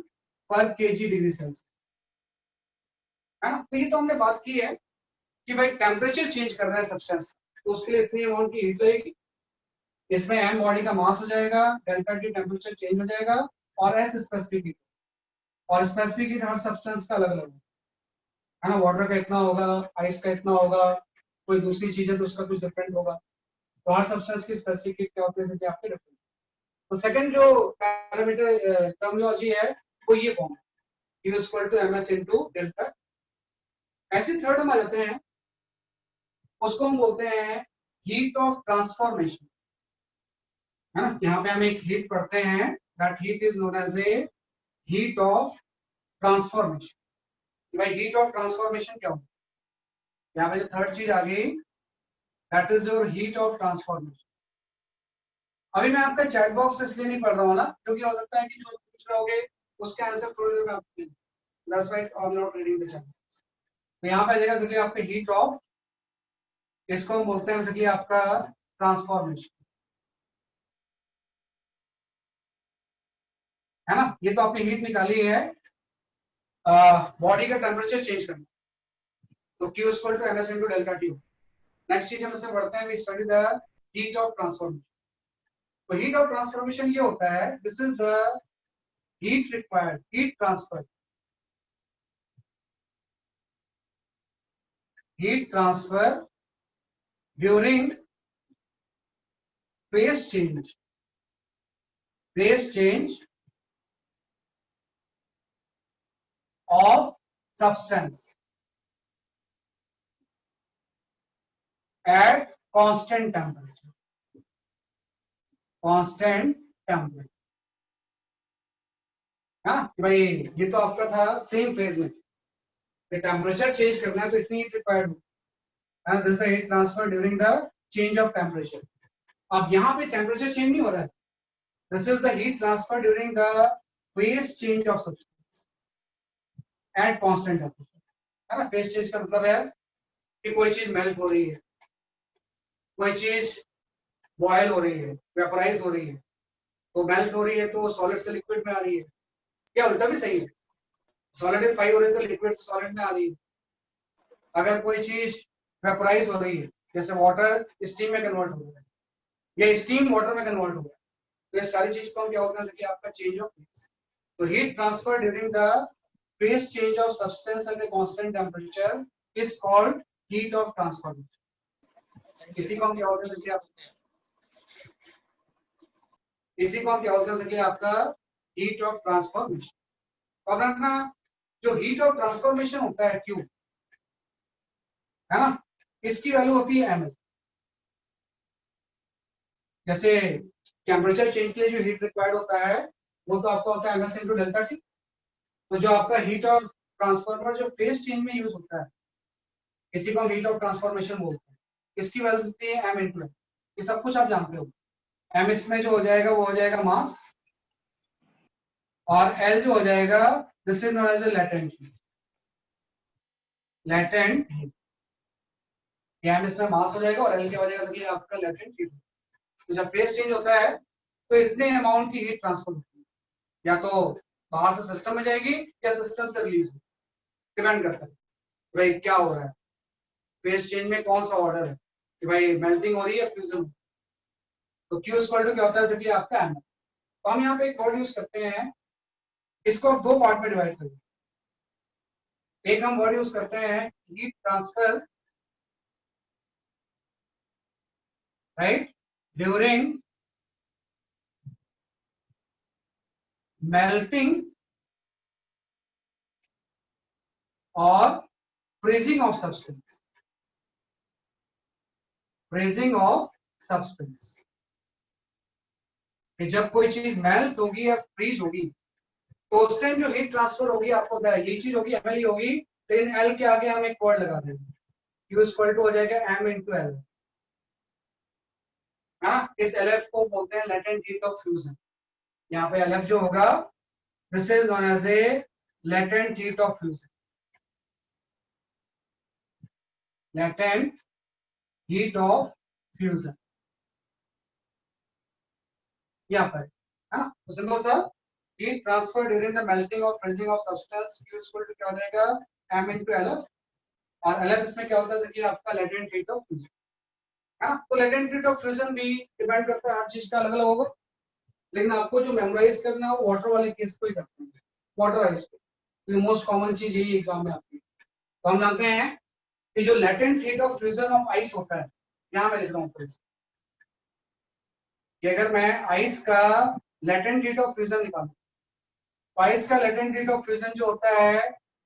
पर केजी डिग्री सेल्सियस, है ना। तो ये तो हमने बात की है कि भाई टेम्परेचर चेंज करना है सब्सटेंस, तो उसके लिए इतनी अमाउंट की हीट लगेगी। इसमें m बॉडी का मास हो जाएगा, डेल्टा टी टेम्परेचर चेंज हो जाएगा, और s स्पेसिफिक हीट, और स्पेसिफिक हीट हर सब्सटेंस का अलग अलग है ना। वाटर का इतना होगा, आइस का इतना होगा, कोई दूसरी चीज है तो उसका कुछ डिफरेंट होगा। तो हर सब्सटेंस की स्पेसिफिक हीट क्या होती है, जैसे आपके डिफरेंट। तो सेकंड जो पैरामीटर टर्मिनोलॉजी है वो ये फॉर्म है, Q equal to ms into delta. ऐसे थर्ड हम आ जाते हैं, उसको हम बोलते हैं हीट ऑफ ट्रांसफॉर्मेशन, है ना। यहाँ पे हम एक हीट पढ़ते हैं, that heat is known as a heat of transformation. भाई हीट ऑफ ट्रांसफॉर्मेशन क्या होता है, यहाँ पे जो थर्ड चीज आ गई that is your heat of transformation. अभी मैं आपका चैट बॉक्स इसलिए नहीं पढ़ रहा हूँ ना, क्योंकि हो सकता है कि जो पूछ रहे होगे उसके आंसर थोड़ी देर में आपको that's why I am not reading the chat. तो यहाँ पे आ जाएगा जैसे आपके हीट ऑफ, इसको हम बोलते हैं जैसे कि आपका ट्रांसफॉर्मेशन, है ना। ये तो आपने हीट निकाली है, बॉडी का टेम्परेचर चेंज करना, तो Q equal to ms into delta T. Next चीज हम इसमें बढ़ते हैं, we study the heat of transformation. तो हीट ऑफ ट्रांसफॉर्मेशन ये होता है, this is the heat required, heat transfer, heat transfer during phase change, phase change of substance at constant temperature, constant temperature। हाँ कि भाई ये तो आपका था सेम फेज में, टेम्परेचर चेंज करना है तो इतनी हीट रिक्वायर्ड है, this the heat transfer during the change of temperature. अब यहाँ पे टेम्परेचर चेंज नहीं हो रहा है, this is the heat transfer during the phase change of substance at constant temperature, है ना। फेज चेंज का मतलब है कि कोई चीज मेल्ट हो रही है, कोई चीज बॉयल हो रही है, वेपराइज हो रही है, तो मेल्ट हो रही है तो सॉलिड से लिक्विड में आ रही है, क्या उल्टा भी सही है, सॉलिडिफाई हो रही है तो लिक्विड से सॉलिड में आ रही है। अगर कोई चीज वेपराइज हो रही है, जैसे वाटर स्टीम में कन्वर्ट हो रहा है या स्टीम वाटर में कन्वर्ट हो रहा है, तो ये सारी चीज को हम क्या होता है कि आपका चेंज ऑफ फेज। तो heat transfer during the phase change of substance at a constant temperature is called heat of transformation। इसी को हम क्या होता है कि आप, इसी को हम क्या होता है कि आपका heat of transformation। और अपना जो heat of transformation होता है Q, है ना, इसकी वैल्यू होती है ml। जैसे टेम्परेचर चेंज के लिए जो हीट रिक्वायर्ड होता है वो तो आपका होता है ms इंटू डेल्टा टी। तो जो आपका हीट ऑफ ट्रांसफॉर्मर जो फेज चेंज में यूज होता है, इसी को हम हीट ऑफ ट्रांसफॉर्मेशन बोलते हैं। इसकी वैल्यू होती है m इंटू, ये सब कुछ आप जानते हो। m इसमें जो हो जाएगा वो हो जाएगा मास, और L जो हो जाएगा this is known as a latent heat, latent heat. m इसमें मास हो जाएगा और L की वजह से आपका लेटेंट हीट। तो जब फेज चेंज होता है तो इतने अमाउंट की हीट ट्रांसफर होती है, या तो बाहर से सिस्टम में जाएगी या सिस्टम से रिलीज होगी, डिपेंड करता है भाई क्या हो रहा है, फेज चेंज में कौन सा ऑर्डर है कि भाई मेल्टिंग हो रही है, फ्यूजन। तो Q इक्वल टू क्या होता है कि आपका m। तो हम यहाँ पे एक वर्ड यूज करते हैं, इसको दो पार्ट में डिवाइड करेंगे। एक हम वर्ड यूज करते हैं heat transfer, right, during melting or freezing of substance, freezing of substance। कि जब कोई चीज मेल्ट होगी या फ्रीज होगी तो उस टाइम जो हीट ट्रांसफर होगी आपको ये चीज होगी ml होगी, लेकिन L के आगे हम एक वर्ड लगा देंगे, Q इक्वल टू हो जाएगा m इंटू L। हाँ, इस LF को बोलते हैं लेटेंट हीट ऑफ फ्यूजन। यहाँ पे LF जो होगा this is known as a latent heat of fusion, latent heat of fusion यहाँ पर, है ना। तो सिंपल सा heat transfer during the melting और freezing of substance Q equal to क्या हो जाएगा m इंटू LF, और LF इसमें क्या होता है कि आपका लेटेंट हीट ऑफ फ्यूजन, है ना। तो लेटेंट हीट ऑफ फ्यूजन भी डिपेंड करता है, हर चीज का अलग अलग होगा, लेकिन आपको जो मेमोराइज करना है वो वाटर वाले केस को ही करते हैं, वाटर आइस पे। तो मोस्ट कॉमन चीज यही एग्जाम में आती है। तो हम जानते हैं कि जो latent heat of fusion of ice होता है, यहाँ मैं लिख रहा हूँ कि अगर मैं आइस का लेटेंट हीट ऑफ फ्यूजन निकालूं, तो आइस का लेटेंट हीट ऑफ फ्यूजन जो होता है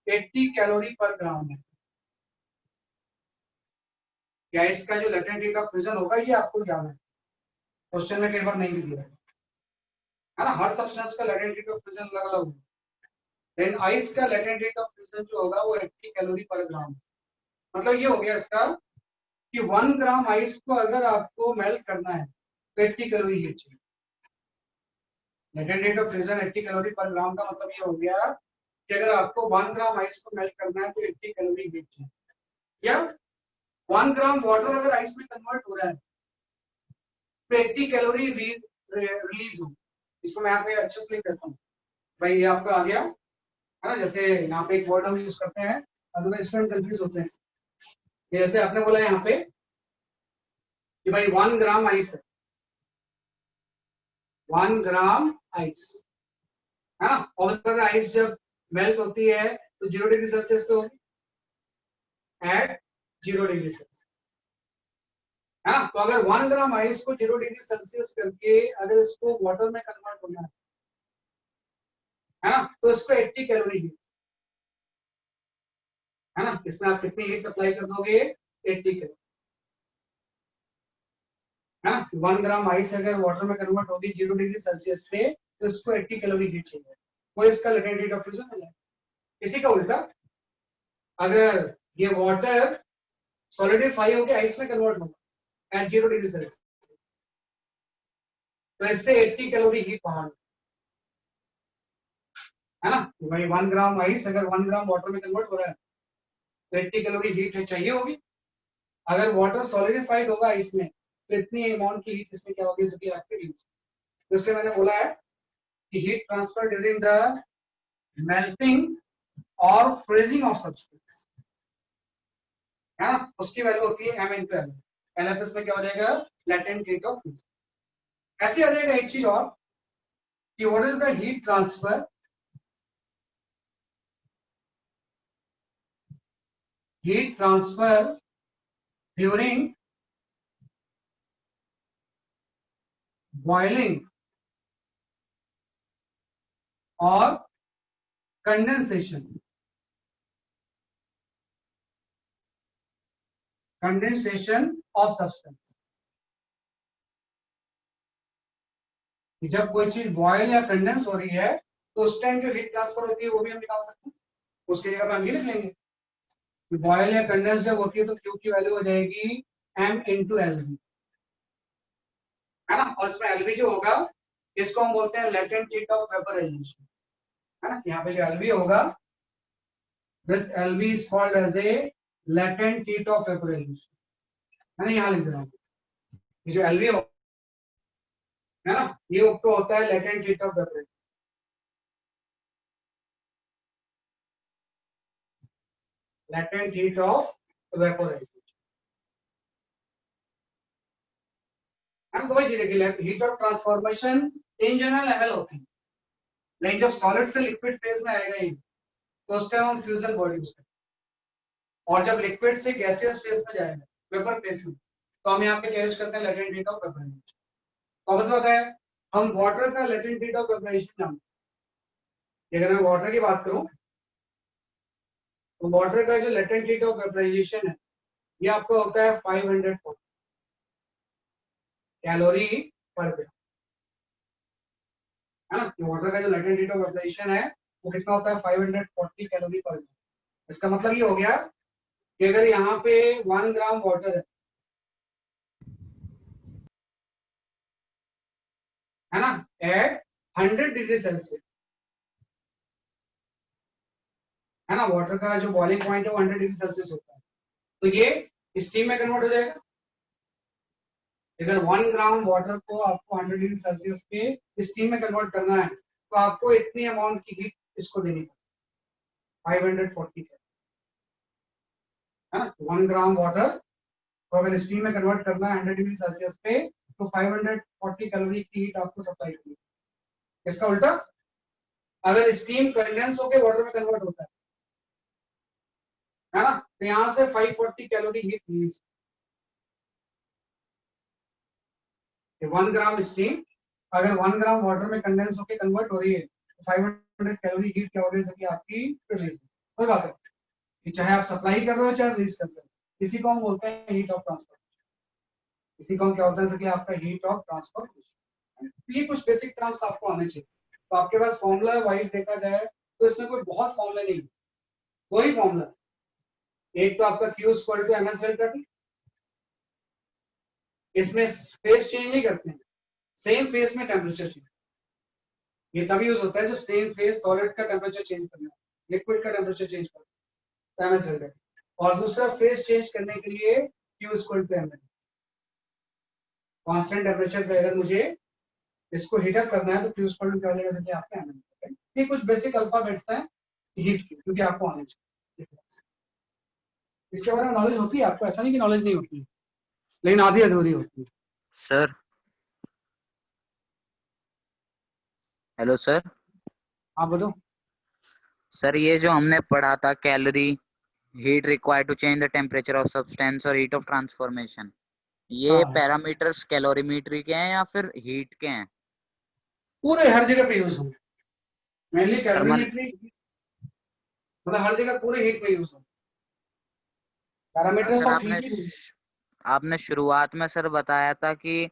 80 कैलोरी पर ग्राम है। आइस का जो लेटेंट हीट ऑफ फ्यूजन होगा ये आपको याद है, क्वेश्चन में कई बार नहीं भी दिया है ना। हर सब्सटेंस का लेटेंट हीट ऑफ फ्यूजन अलग अलग होगा, लेकिन आइस का लेटेंट हीट ऑफ फ्यूजन जो होगा वो 80 कैलोरी पर ग्राम। मतलब ये हो गया इसका कि 1 ग्राम आइस को अगर आपको मेल्ट करना है तो 80 कैलोरी हीट चाहिए। Latent heat of fusion 80 calorie पर ग्राम का मतलब ये हो गया कि अगर आपको 1 ग्राम आइस को मेल्ट करना है तो 80 कैलोरी हीट चाहिए। या 1 ग्राम वाटर अगर आइस में कन्वर्ट हो रहा है तो 80 कैलोरी रिलीज हो। इसको मैं यहाँ पे अच्छे से लिख देता हूँ भाई, ये आपका आ गया है ना। जैसे यहाँ पे एक वर्ड हम यूज करते हैं, अदरवाइज स्टूडेंट कंफ्यूज होते हैं। जैसे आपने बोला यहाँ पे कि भाई 1 ग्राम आइस है, 1 ग्राम आइस है ना। और आइस जब मेल्ट होती है तो 0 डिग्री सेल्सियस पे होगी, एट 0 डिग्री सेल्सियस है ना। तो अगर 1 ग्राम आइस को 0 डिग्री सेल्सियस करके अगर इसको वाटर में कन्वर्ट करना है ना, तो इसको 80 कैलोरी हीट है ना। इसमें आप कितनी हीट सप्लाई कर दोगे, 80 कैलोरी है ना। 1 ग्राम आइस अगर वाटर में कन्वर्ट होगी 0 डिग्री सेल्सियस पे, तो इसको 80 कैलोरी हीट चाहिए, वो इसका लेटेंट हीट ऑफ फ्यूजन हो जाएगा। इसी का उल्टा, अगर ये वाटर सॉलिडिफाई होकर आइस में कन्वर्ट होगा एट 0 डिग्री सेल्सियस, तो इससे 80 कैलोरी हीट बाहर है ना। भाई 1 ग्राम आइस अगर 1 ग्राम वाटर में कन्वर्ट हो रहा है तो 80 कैलोरी हीट चाहिए होगी। अगर वाटर सॉलिडिफाइड होगा आइस में तो इतनी अमाउंट की हीट इसमें क्या होगी, इसकी आपकी हीट। तो इसलिए मैंने बोला है कि heat transfer during the melting और फ्रीजिंग ऑफ सब्सटेंस है ना, उसकी वैल्यू होती है m into L। LFS में क्या हो जाएगा, लेटेंट हीट ऑफ फ्यूजन। ऐसे आ जाएगा एक चीज और कि what is the heat transfer during boiling और कंडेंसेशन ऑफ सब्सटेंस। जब कोई चीज बॉयल या कंडेंस हो रही है तो उस टाइम जो हीट ट्रांसफर होती है वो भी हम निकाल सकते हैं। उसकी जगह पे हम ये लिख लेंगे, बॉयल या कंडेंस जब होती है तो Q की वैल्यू हो जाएगी m into LV है ना। और इसमें LV जो होगा इसको हम बोलते हैं लेटेंट हीट ऑफ वेपराइजेशन है ना। यहाँ पे जो LV होगा, this LV is called as a latent heat of vaporization है ना। यहाँ लिख दे रहा हूँ, ये जो LV है ना, ये आपको होता है latent heat of vaporization. Latent heat of vaporization हम कोई चीज देखिए, heat of transformation in general level होती है, लेकिन जब सॉलिड से लिक्विड फेज में आएगा ही तो उस टाइम हम फ्यूजन बॉडी यूज करते हैं। और जब लिक्विड से गैसियस फेज में जाएगा, वेपर फेज में, तो हम यहाँ पे क्या यूज करते हैं, लेटेंट हीट ऑफ वेपराइजेशन। तो बस बताया हम वाटर का लेटेंट हीट ऑफ वेपराइजेशन जानते हैं। अगर मैं वाटर की बात करूं तो वाटर का जो लेटेंट हीट ऑफ वेपराइजेशन है ये आपको होता है 540 कैलोरी पर ग्राम है ना। वाटर का जो लेटेंट हीट ऑफ वेपराइजेशन है वो कितना होता है, 540 कैलोरी पर ग्राम। इसका मतलब ये हो गया कि अगर यहाँ पे 1 ग्राम वाटर है ना एट 100 डिग्री सेल्सियस है ना, वाटर का जो बॉइलिंग पॉइंट है वो 100 डिग्री सेल्सियस होता है, तो ये स्टीम में कन्वर्ट हो जाएगा। अगर 1 ग्राम वाटर को आपको 100 डिग्री सेल्सियस पे स्टीम में कन्वर्ट करना है तो आपको इतनी अमाउंट की हीट इसको देनी पड़ेगी, 540 है ना। 1 ग्राम वाटर को अगर स्टीम में कन्वर्ट करना है 100 डिग्री सेल्सियस पे तो 540 कैलोरी की हीट आपको सप्लाई करनी है। इसका उल्टा, अगर स्टीम कंडेंस होकर वाटर में कन्वर्ट होता है ना, तो यहां से 540 कैलोरी हीट रिलीज। 1 ग्राम स्टीम अगर 1 ग्राम वाटर में कंडेंस होकर कन्वर्ट हो रही है तो 500 कैलोरी हीट क्या हो रही है, आपकी रिलीज। कोई बात है कि चाहे आप सप्लाई कर रहे हो चाहे रिलीज कर रहे हो, इसी को हम बोलते हैं हीट ऑफ ट्रांसफर। इसी को हम क्या होता है, आपका हीट ऑफ ट्रांसफर। ये कुछ बेसिक टर्म्स आपको आने चाहिए। तो आपके पास फॉर्मूला वाइज देखा जाए तो इसमें कोई बहुत फॉर्मूला नहीं है, दो ही फॉर्मूला। एक तो आपका Q equal to MS delta T, इसमें फेस चेंज नहीं करते हैं, सेम फेस में टेम्परेचर चेंज। ये तभी यूज होता है जब सेम फेस सॉलिड का टेम्परेचर चेंज करना है, लिक्विड का टेम्परेचर चेंज करना है, MS डेल्टा T। और दूसरा फेस चेंज करने के लिए Q equal to M। Constant temperature पे अगर मुझे इसको हीट अप करना है तो Q स्क्वायर क्या हो जाएगा, जैसे कि आपने आना। ये कुछ बेसिक अल्फाबेट्स हैं हीट की, क्योंकि आपको आने चाहिए। इसके बारे में नॉलेज होती है आपको, ऐसा नहीं कि नॉलेज नहीं होती है, लेकिन आधी अधूरी होती है। Sir hello sir. हाँ बोलो। सर ये जो हमने पढ़ा था calorie, heat required to change the temperature of substance और हीट ऑफ ट्रांसफॉर्मेशन, ये हाँ पैरामीटर्स कैलोरीमेट्री के हैं या फिर हीट के हैं? पूरे हर जगह पे यूज होंगे, मेनली थर्मल। कैलोरीमेट्री, मतलब हर जगह पूरे हीट में यूज होंगे, पैरामीटर्स सर ऑफ हीट ही। आपने शुरुआत में सर बताया था कि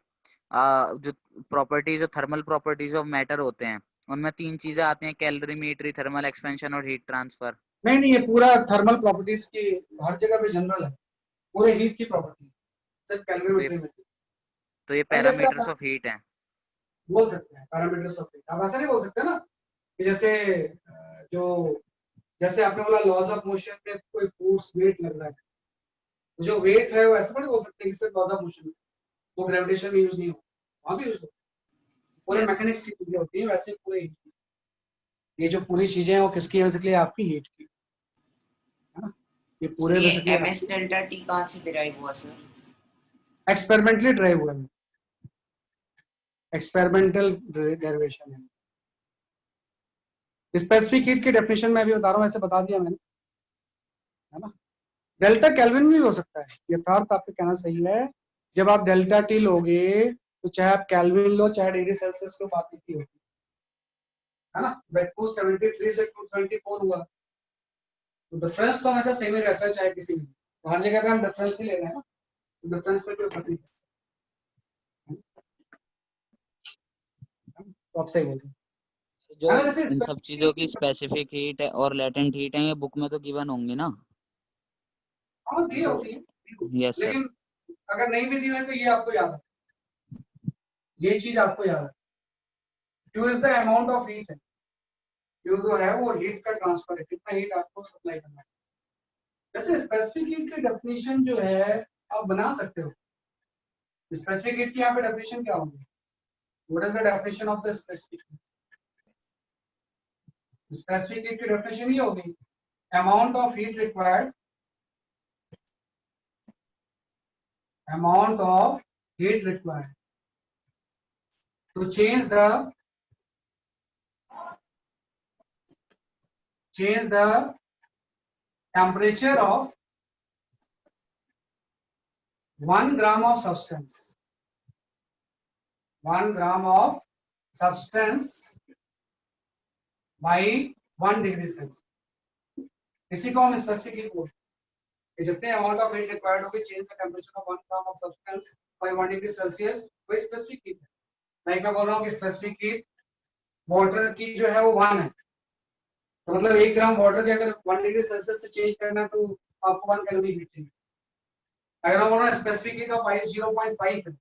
जो properties, thermal properties of matter होते हैं उनमें 3 चीजें आती हैं, कैलोरीमेट्री, थर्मल एक्सपेंशन और हीट ट्रांसफर। नहीं नहीं, ये पूरा थर्मल प्रॉपर्टीज की हर जगह पे जनरल है, पूरे हीट की प्रॉपर्टी, सिर्फ तो ये कैलोरीमेट्री में। तो ये अब जैसे पैरामीटर्स आप ऑफ हीट हैं। बोल सकते हैं पैरामीटर्स ऑफ हीट, आप ऐसा नहीं बोल सकते ना कि जैसे जो जैसे आपने बोला लॉज ऑफ मोशन में कोई फोर्स वेट लग रहा है, तो जो वेट है वो ऐसा नहीं बोल सकते कि सिर्फ लॉज ऑफ मोशन, वो ग्रेविटेशन में यूज नहीं होता, वहां भी यूज होता है। पूरे यस। मैकेनिक्स की चीजें होती है, वैसे पूरे हीट की, ये जो पूरी चीजें हैं वो किसकी, बेसिकली आपकी हीट की, है ना। ये सर पूरे ये बेसिकली ms डेल्टा t कहाँ से डिराइव हुआ सर? एक्सपेरिमेंटली ड्राइव हुआ है, एक्सपेरिमेंटल डेरिवेशन है। स्पेसिफिक हीट की डेफिनेशन में अभी बता रहा हूँ, ऐसे बता दिया मैंने, है ना। डेल्टा केल्विन भी हो सकता है, यथार्थ आपका कहना सही है। जब आप डेल्टा टी लोगे तो चाहे आप केल्विन लो चाहे डिग्री सेल्सियस लो, बात एक ही होती है ना। बट 273 से 224 हुआ, तो डिफरेंस तो हमेशा सेम ही रहता है चाहे किसी में, तो हर जगह पे हम डिफरेंस ही ले रहे हैं ना, तो डिफरेंस में कोई फर्क नहीं पड़ता। तो आप सही बोल रहे हैं। जो हाँ, जैसे इन सब चीजों की स्पेसिफिक हीट है और लेटेंट हीट है, ये बुक में तो गिवन होंगी ना? हाँ दी तो होती है, यस सर। लेकिन अगर नहीं भी दी है तो ये आपको याद है, ये चीज आपको याद है। Q is the amount of heat है, Q जो है वो हीट का ट्रांसफर है, कितना हीट आपको सप्लाई करना है। वैसे स्पेसिफिक हीट की डेफिनेशन जो है आप बना सकते हो। स्पेसिफिक हीट की यहाँ पे डेफिनेशन क्या होगी, what is the definition of the specific heat? Specific heat की डेफिनेशन ये होगी, amount of heat required, amount of heat required to change the temperature of 1 gram of substance, 1 gram of substance by 1 degree Celsius। इसी को हम स्पेसिफिक हीट बोलते हैं। जितने अमाउंट ऑफ हीट रिक्वायर्ड होगी change the temperature of 1 gram of substance by 1 degree Celsius, वो स्पेसिफिक हीट है। लाइक मैं बोल रहा हूँ कि स्पेसिफिक हीट वाटर की जो है वो 1 है, तो मतलब 1 ग्राम वाटर के अगर 1 डिग्री सेल्सियस से चेंज करना है तो आपको 1 कैलोरी हीट चाहिए। अगर हम बोल स्पेसिफिक हीट ऑफ आइस 0.5 है,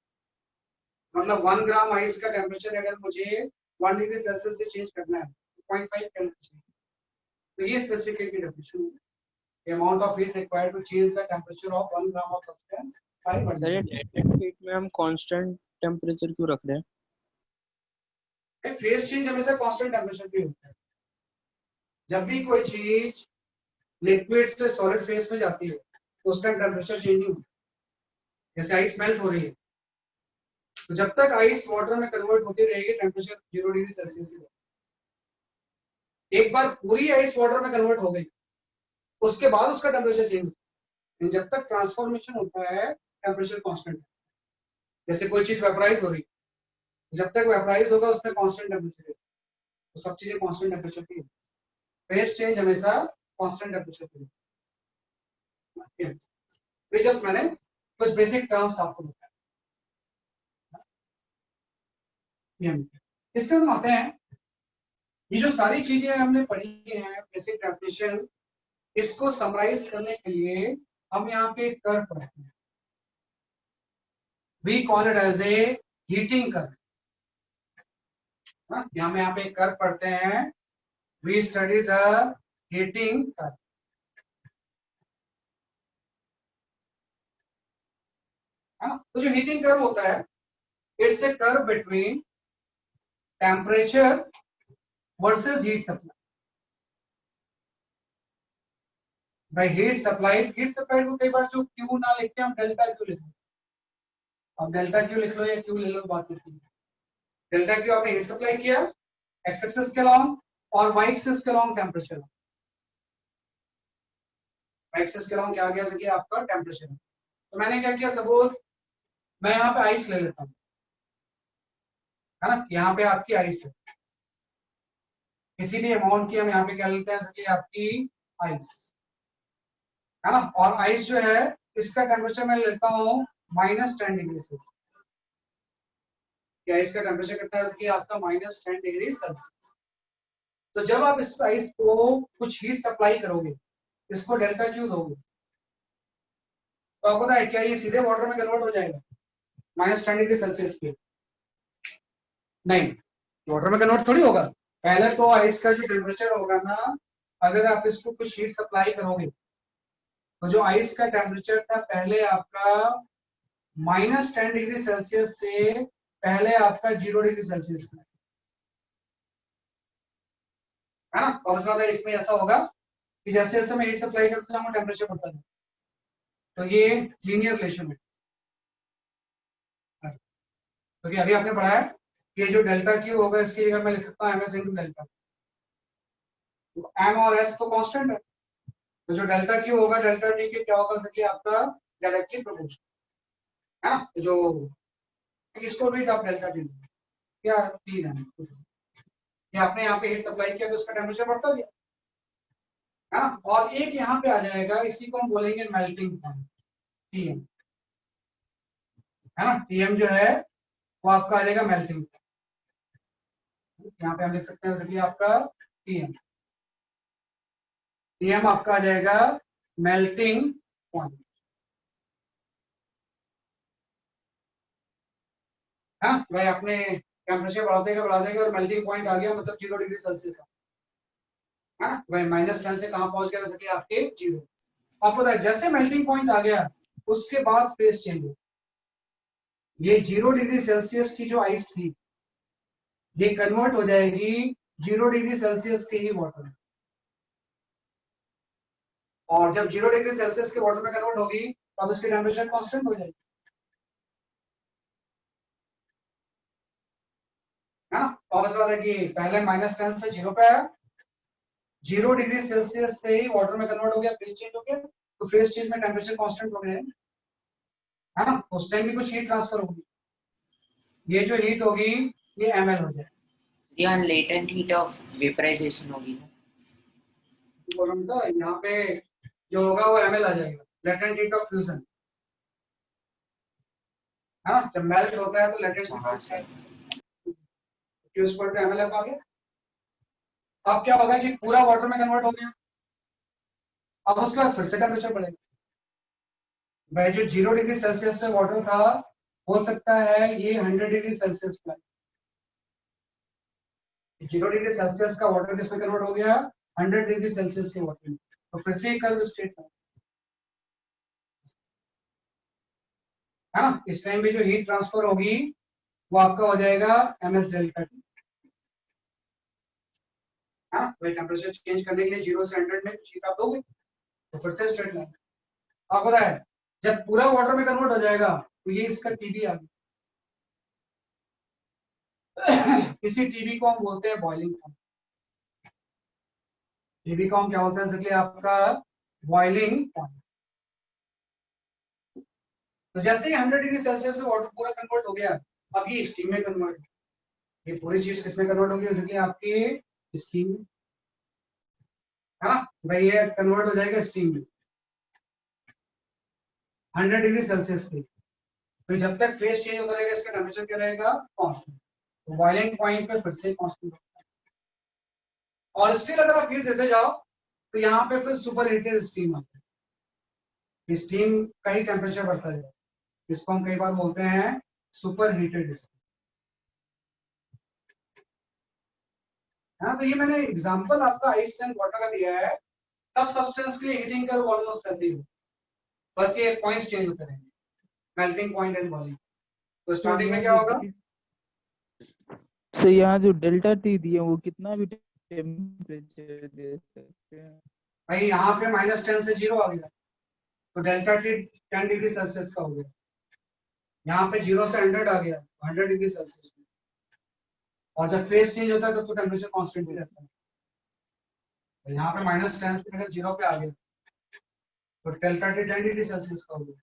मतलब 1 ग्राम आइस का टेम्परेचर अगर मुझे 1 डिग्री सेल्सियस से चेंज करना है तो 0.5 कैलोरी चाहिए। तो ये स्पेसिफिक हीट की डेफिनेशन है, the amount of heat required to change the temperature of 1 gram of substance by 1 sir ये degree। लेटेंट हीट में हम कांस्टेंट टेम्परेचर क्यों रख रहे हैं? फेज चेंज हमेशा कांस्टेंट टेम्परेचर पे होता है। जब भी कोई चीज लिक्विड से सॉलिड फेज में जाती है तो उसका टेम्परेचर चेंज नहीं होता। जैसे आइस मेल्ट हो रही है, तो जब तक आइस वाटर में कन्वर्ट होती रहेगी टेम्परेचर 0 डिग्री सेल्सियस ही। एक बार पूरी आइस वाटर में कन्वर्ट हो गई उसके बाद उसका टेम्परेचर चेंज होता है। जब तक ट्रांसफॉर्मेशन होता है टेम्परेचर कांस्टेंट है। जैसे कोई चीज वेपराइज हो रही है, जब तक वेपराइज होगा उसमें कांस्टेंट टेम्परेचर है, तो सब चीजें कांस्टेंट टेम्परेचर की। फेज चेंज हमेशा कांस्टेंट टेम्परेचर की। ये जस्ट मैंने कुछ बेसिक टर्म्स आपको बताया। इसके हम आते हैं, ये जो सारी चीजें हमने पढ़ी हैं बेसिक डेफिनेशन, इसको समराइज करने के लिए हम यहाँ पे एक कर्व पढ़ते हैं, we call it as a heating curve. यहाँ पे एक कर्व पढ़ते हैं, we study the heating curve. तो जो हीटिंग कर्व होता है it's a curve between temperature versus heat supply. भाई हीट सप्लाई को कई बार जो क्यू ना लिख के हम डेल्टा क्यू लिखते हैं। अब डेल्टा क्यू लिख लो या क्यू ले लो, बात होती है। डेल्टा क्यू आपने हीट सप्लाई किया एक्स एक्सिस के अलॉन्ग और वाई एक्सिस के अलॉन्ग टेम्परेचर। एक्सिस के अलॉन्ग क्या आ गया सके आपका टेम्परेचर। तो मैंने क्या किया, सपोज मैं यहाँ पे आइस ले लेता हूँ, है ना, यहाँ पे आपकी आइस है, किसी भी अमाउंट की हम यहाँ पे क्या लेते हैं सके आपकी आइस, है ना। और आइस जो है इसका टेम्परेचर मैं लेता हूँ -10 डिग्री सेल्सियस। आइस का टेम्परेचर कितना है आपका -10 डिग्री सेल्सियस। तो जब आप इस आइस को कुछ हीट सप्लाई करोगे, इसको डेल्टा क्यू दोगे, तो आपको पता है क्या ये सीधे वाटर में कन्वर्ट हो जाएगा -10 डिग्री सेल्सियस पे? नहीं, वाटर में कन्वर्ट थोड़ी होगा। पहले तो आइस का जो टेम्परेचर होगा ना, अगर आप इसको कुछ हीट सप्लाई करोगे तो जो आइस का टेम्परेचर था पहले आपका -10 डिग्री सेल्सियस से पहले आपका 0 डिग्री सेल्सियस का, है ना। और ज्यादा इसमें ऐसा होगा कि जैसे जैसे मैं हीट सप्लाई करता जाऊंगा टेम्परेचर बढ़ता जाए। तो ये लीनियर रिलेशन है। तो अभी आपने पढ़ा है कि जो डेल्टा क्यू होगा इसकी जगह मैं लिख सकता हूँ ms इंटू डेल्टा। तो m और s तो कांस्टेंट है, तो जो डेल्टा क्यू होगा डेल्टा टी के क्या होगा सके आपका डायरेक्टली प्रोपोर्शनल, है ना। तो जो इसको भी आप डेल्टा टी क्या 3 है, ये आपने यहाँ पे हीट सप्लाई किया तो उसका टेम्परेचर बढ़ता गया, है ना। और एक यहाँ पे आ जाएगा, इसी को हम बोलेंगे मेल्टिंग पॉइंट Tm, है ना। Tm जो है वो आपका आ जाएगा मेल्टिंग। यहाँ पे हम लिख सकते हैं जैसे कि आपका Tm आपका आ जाएगा मेल्टिंग पॉइंट, हाँ भाई। आपने टेम्परेचर बढ़ाते और मेल्टिंग पॉइंट आ गया, मतलब 0 डिग्री सेल्सियस, है ना भाई। -10 से कहाँ पहुंच गया सके आपके 0। आपको पता है जैसे मेल्टिंग पॉइंट आ गया उसके बाद फेस चेंज हो, ये 0 डिग्री सेल्सियस की जो आइस थी ये कन्वर्ट हो जाएगी 0 डिग्री सेल्सियस के ही वाटर में। और जब 0 डिग्री सेल्सियस के वाटर में कन्वर्ट होगी तब उसकी टेम्परेचर कांस्टेंट हो जाएगी, है ना। तो बस बात है कि पहले -10 से 0 पे आया, 0 डिग्री सेल्सियस से ही वाटर में कन्वर्ट हो गया, फेज चेंज हो गया, तो फेज चेंज में टेम्परेचर कांस्टेंट हो गया, है ना। उस टाइम भी कुछ हीट ट्रांसफर होगी, ये जो हीट होगी ये ml हो जाएगी। यहाँ लेटेंट हीट ऑफ वेपराइजेशन होगी ना, तो यहाँ पे जो होगा वो ml आ जाएगा, लेटेंट हीट ऑफ फ्यूजन, है ना। जब मेल्ट होता है तो लेटेंट फ्यूज पर तो ml आ गया। अब क्या होगा कि पूरा वाटर में कन्वर्ट हो गया, अब उसके बाद फिर से टेम्परेचर बढ़ेगा। भाई जो 0 डिग्री सेल्सियस से वाटर था हो सकता है ये 100 डिग्री सेल्सियस का, 0 डिग्री सेल्सियस का वाटर किसमें कन्वर्ट हो गया 100 डिग्री सेल्सियस के वाटर में, तो फिर से कर्व स्ट्रेट है ना। इस टाइम भी जो हीट ट्रांसफर होगी वो आपका हो जाएगा ms डेल्टा टी, है ना। तो टेम्परेचर चेंज करने के लिए 0 से 100 में हीट आप दोगे तो फिर से स्ट्रेट लाइन। आपको पता है जब पूरा वाटर में कन्वर्ट हो जाएगा तो ये इसका टीबी आ गया, इसी टीबी को हम बोलते हैं बॉइलिंग पॉइंट। टीबी को हम क्या बोलते हैं इसलिए आपका बॉइलिंग पॉइंट। तो जैसे ही 100 डिग्री सेल्सियस से वाटर पूरा कन्वर्ट हो गया, अब ये स्टीम में कन्वर्ट, ये पूरी चीज किसमें कन्वर्ट होगी जैसे कि आपकी स्टीम, है ना भाई। ये कन्वर्ट हो जाएगा स्टीम में 100 डिग्री सेल्सियस पे। तो जब तक फेज चेंज होता रहेगा इसका टेम्परेचर क्या रहेगा कांस्टेंट, तो बॉइलिंग पॉइंट पे फिर से कांस्टेंट होता है। और स्टिल अगर आप हीट देते जाओ तो यहाँ पे फिर सुपर हीटेड स्टीम आता है, स्टीम का ही टेम्परेचर बढ़ता जाएगा, इसको हम कई बार बोलते हैं सुपर हीटेड स्टीम। हाँ, तो ये मैंने एग्जांपल आपका आइस एंड वाटर का दिया है। सब सब्सटेंस के लिए हीटिंग कर्व ऑलमोस्ट ऐसे ही हो, बस ये पॉइंट्स चेंज होते रहेंगे, मेल्टिंग पॉइंट एंड बॉइलिंग। तो स्टार्टिंग में क्या होगा? सो यहाँ जो डेल्टा टी दिए वो कितना भी टेम्परेचर दे सकते हैं। भाई यहाँ पे -10 से 0 आ गया तो डेल्टा टी 10 डिग्री सेल्सियस का हो गया। यहाँ पे 0 से 100 आ गया 100 डिग्री सेल्सियस। और जब फेज चेंज होता है तो टेम्परेचर कांस्टेंट ही रहता है। तो यहाँ पे -10 से अगर 0 पे आ गया तो डेल्टा टी 10 डिग्री सेल्सियस का हो गया।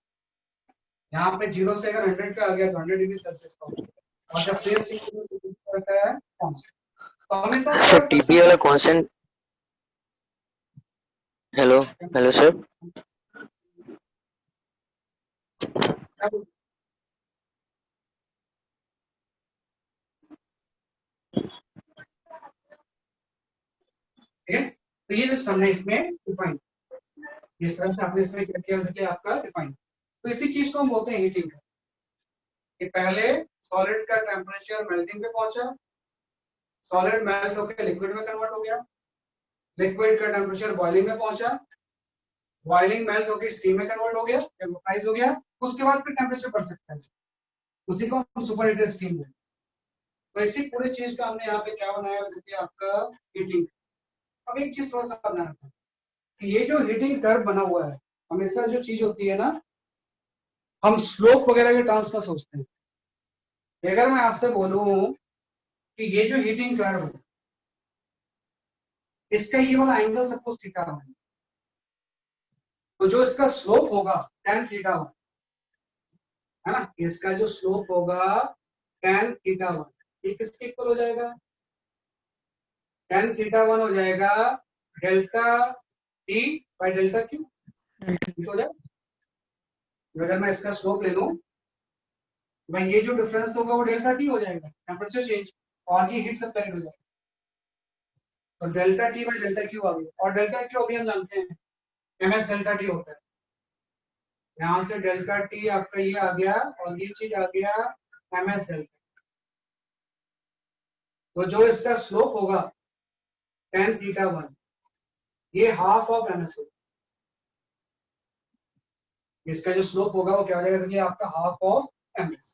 यहाँ पे 0 से अगर 100 पे आ गया तो 100 डिग्री सेल्सियस का हो गया। और जब फेज चेंज होता है कांस्टेंट, तो हमेशा सर टीपी वाला कांस्टेंट। Hello hello sir. ठीक है, तो ये जो हमने इसमें डिफाइन, जिस तरह से आपने इसमें क्या किया सके आपका डिफाइन, तो इसी चीज को हम बोलते हैं हीटिंग। कि पहले सॉलिड का टेम्परेचर मेल्टिंग पे पहुंचा, सॉलिड मेल्ट होकर लिक्विड में कन्वर्ट हो गया, लिक्विड का टेम्परेचर बॉइलिंग में पहुंचा, बॉइलिंग मेल्ट होकर स्टीम में कन्वर्ट हो गया, वेपोराइज हो गया, उसके बाद फिर टेम्परेचर बढ़ सकता है, उसी को हम सुपर हीटेड स्टीम बोलते हैं। तो इसी पूरी चीज का हमने यहाँ पे क्या बनाया जैसे आपका हीटिंग। अब एक चीज थोड़ा सा ध्यान रखना कि ये जो हीटिंग कर्व बना हुआ है, हमेशा जो चीज होती है ना, हम स्लोप वगैरह के टर्म्स में सोचते हैं। अगर मैं आपसे बोलूं कि ये जो हीटिंग कर्व है, इसका ये वाला एंगल सपोज थीटा है, तो जो इसका स्लोप होगा tan थीटा 1 है ना, इसका जो स्लोप होगा tan थीटा 1, ये किसके इक्वल हो जाएगा? tan थीटा 1 हो जाएगा delta T by delta Q हो जाएगा। अगर मैं इसका स्लोप ले लूं, भाई ये जो डिफरेंस होगा वो डेल्टा टी हो जाएगा, टेम्परेचर चेंज, और ये हीट सप्लाई हो जाएगा। तो delta T by delta Q आ गया, और डेल्टा क्यू अभी हम जानते हैं ms डेल्टा टी होता है। यहाँ से डेल्टा टी आपका ये आ गया और ये चीज आ गया ms डेल्टा। तो जो इसका स्लोप होगा tan थीटा 1, ये हाफ ऑफ ms होगा। इसका जो स्लोप होगा वो क्या हो जाएगा? ये आपका हाफ ऑफ ms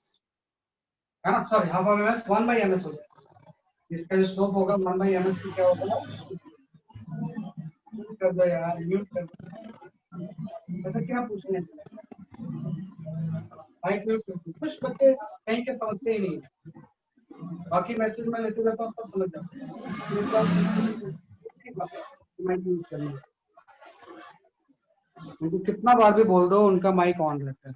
है ना, sorry half of ms 1 by ms हो जाएगा। इसका जो स्लोप होगा 1 बाई ms की क्या होगा? कर दो यार, म्यूट कर दो। ऐसा क्या पूछने माइक म्यूट कर दो। कुछ बच्चे कहीं के समझते ही नहीं है, बाकी मैसेज में लेते रहता हूँ सब समझ जाते हैं। माइक म्यूट करना, उनको कितना बार भी बोल दो उनका माइक ऑन रहता है।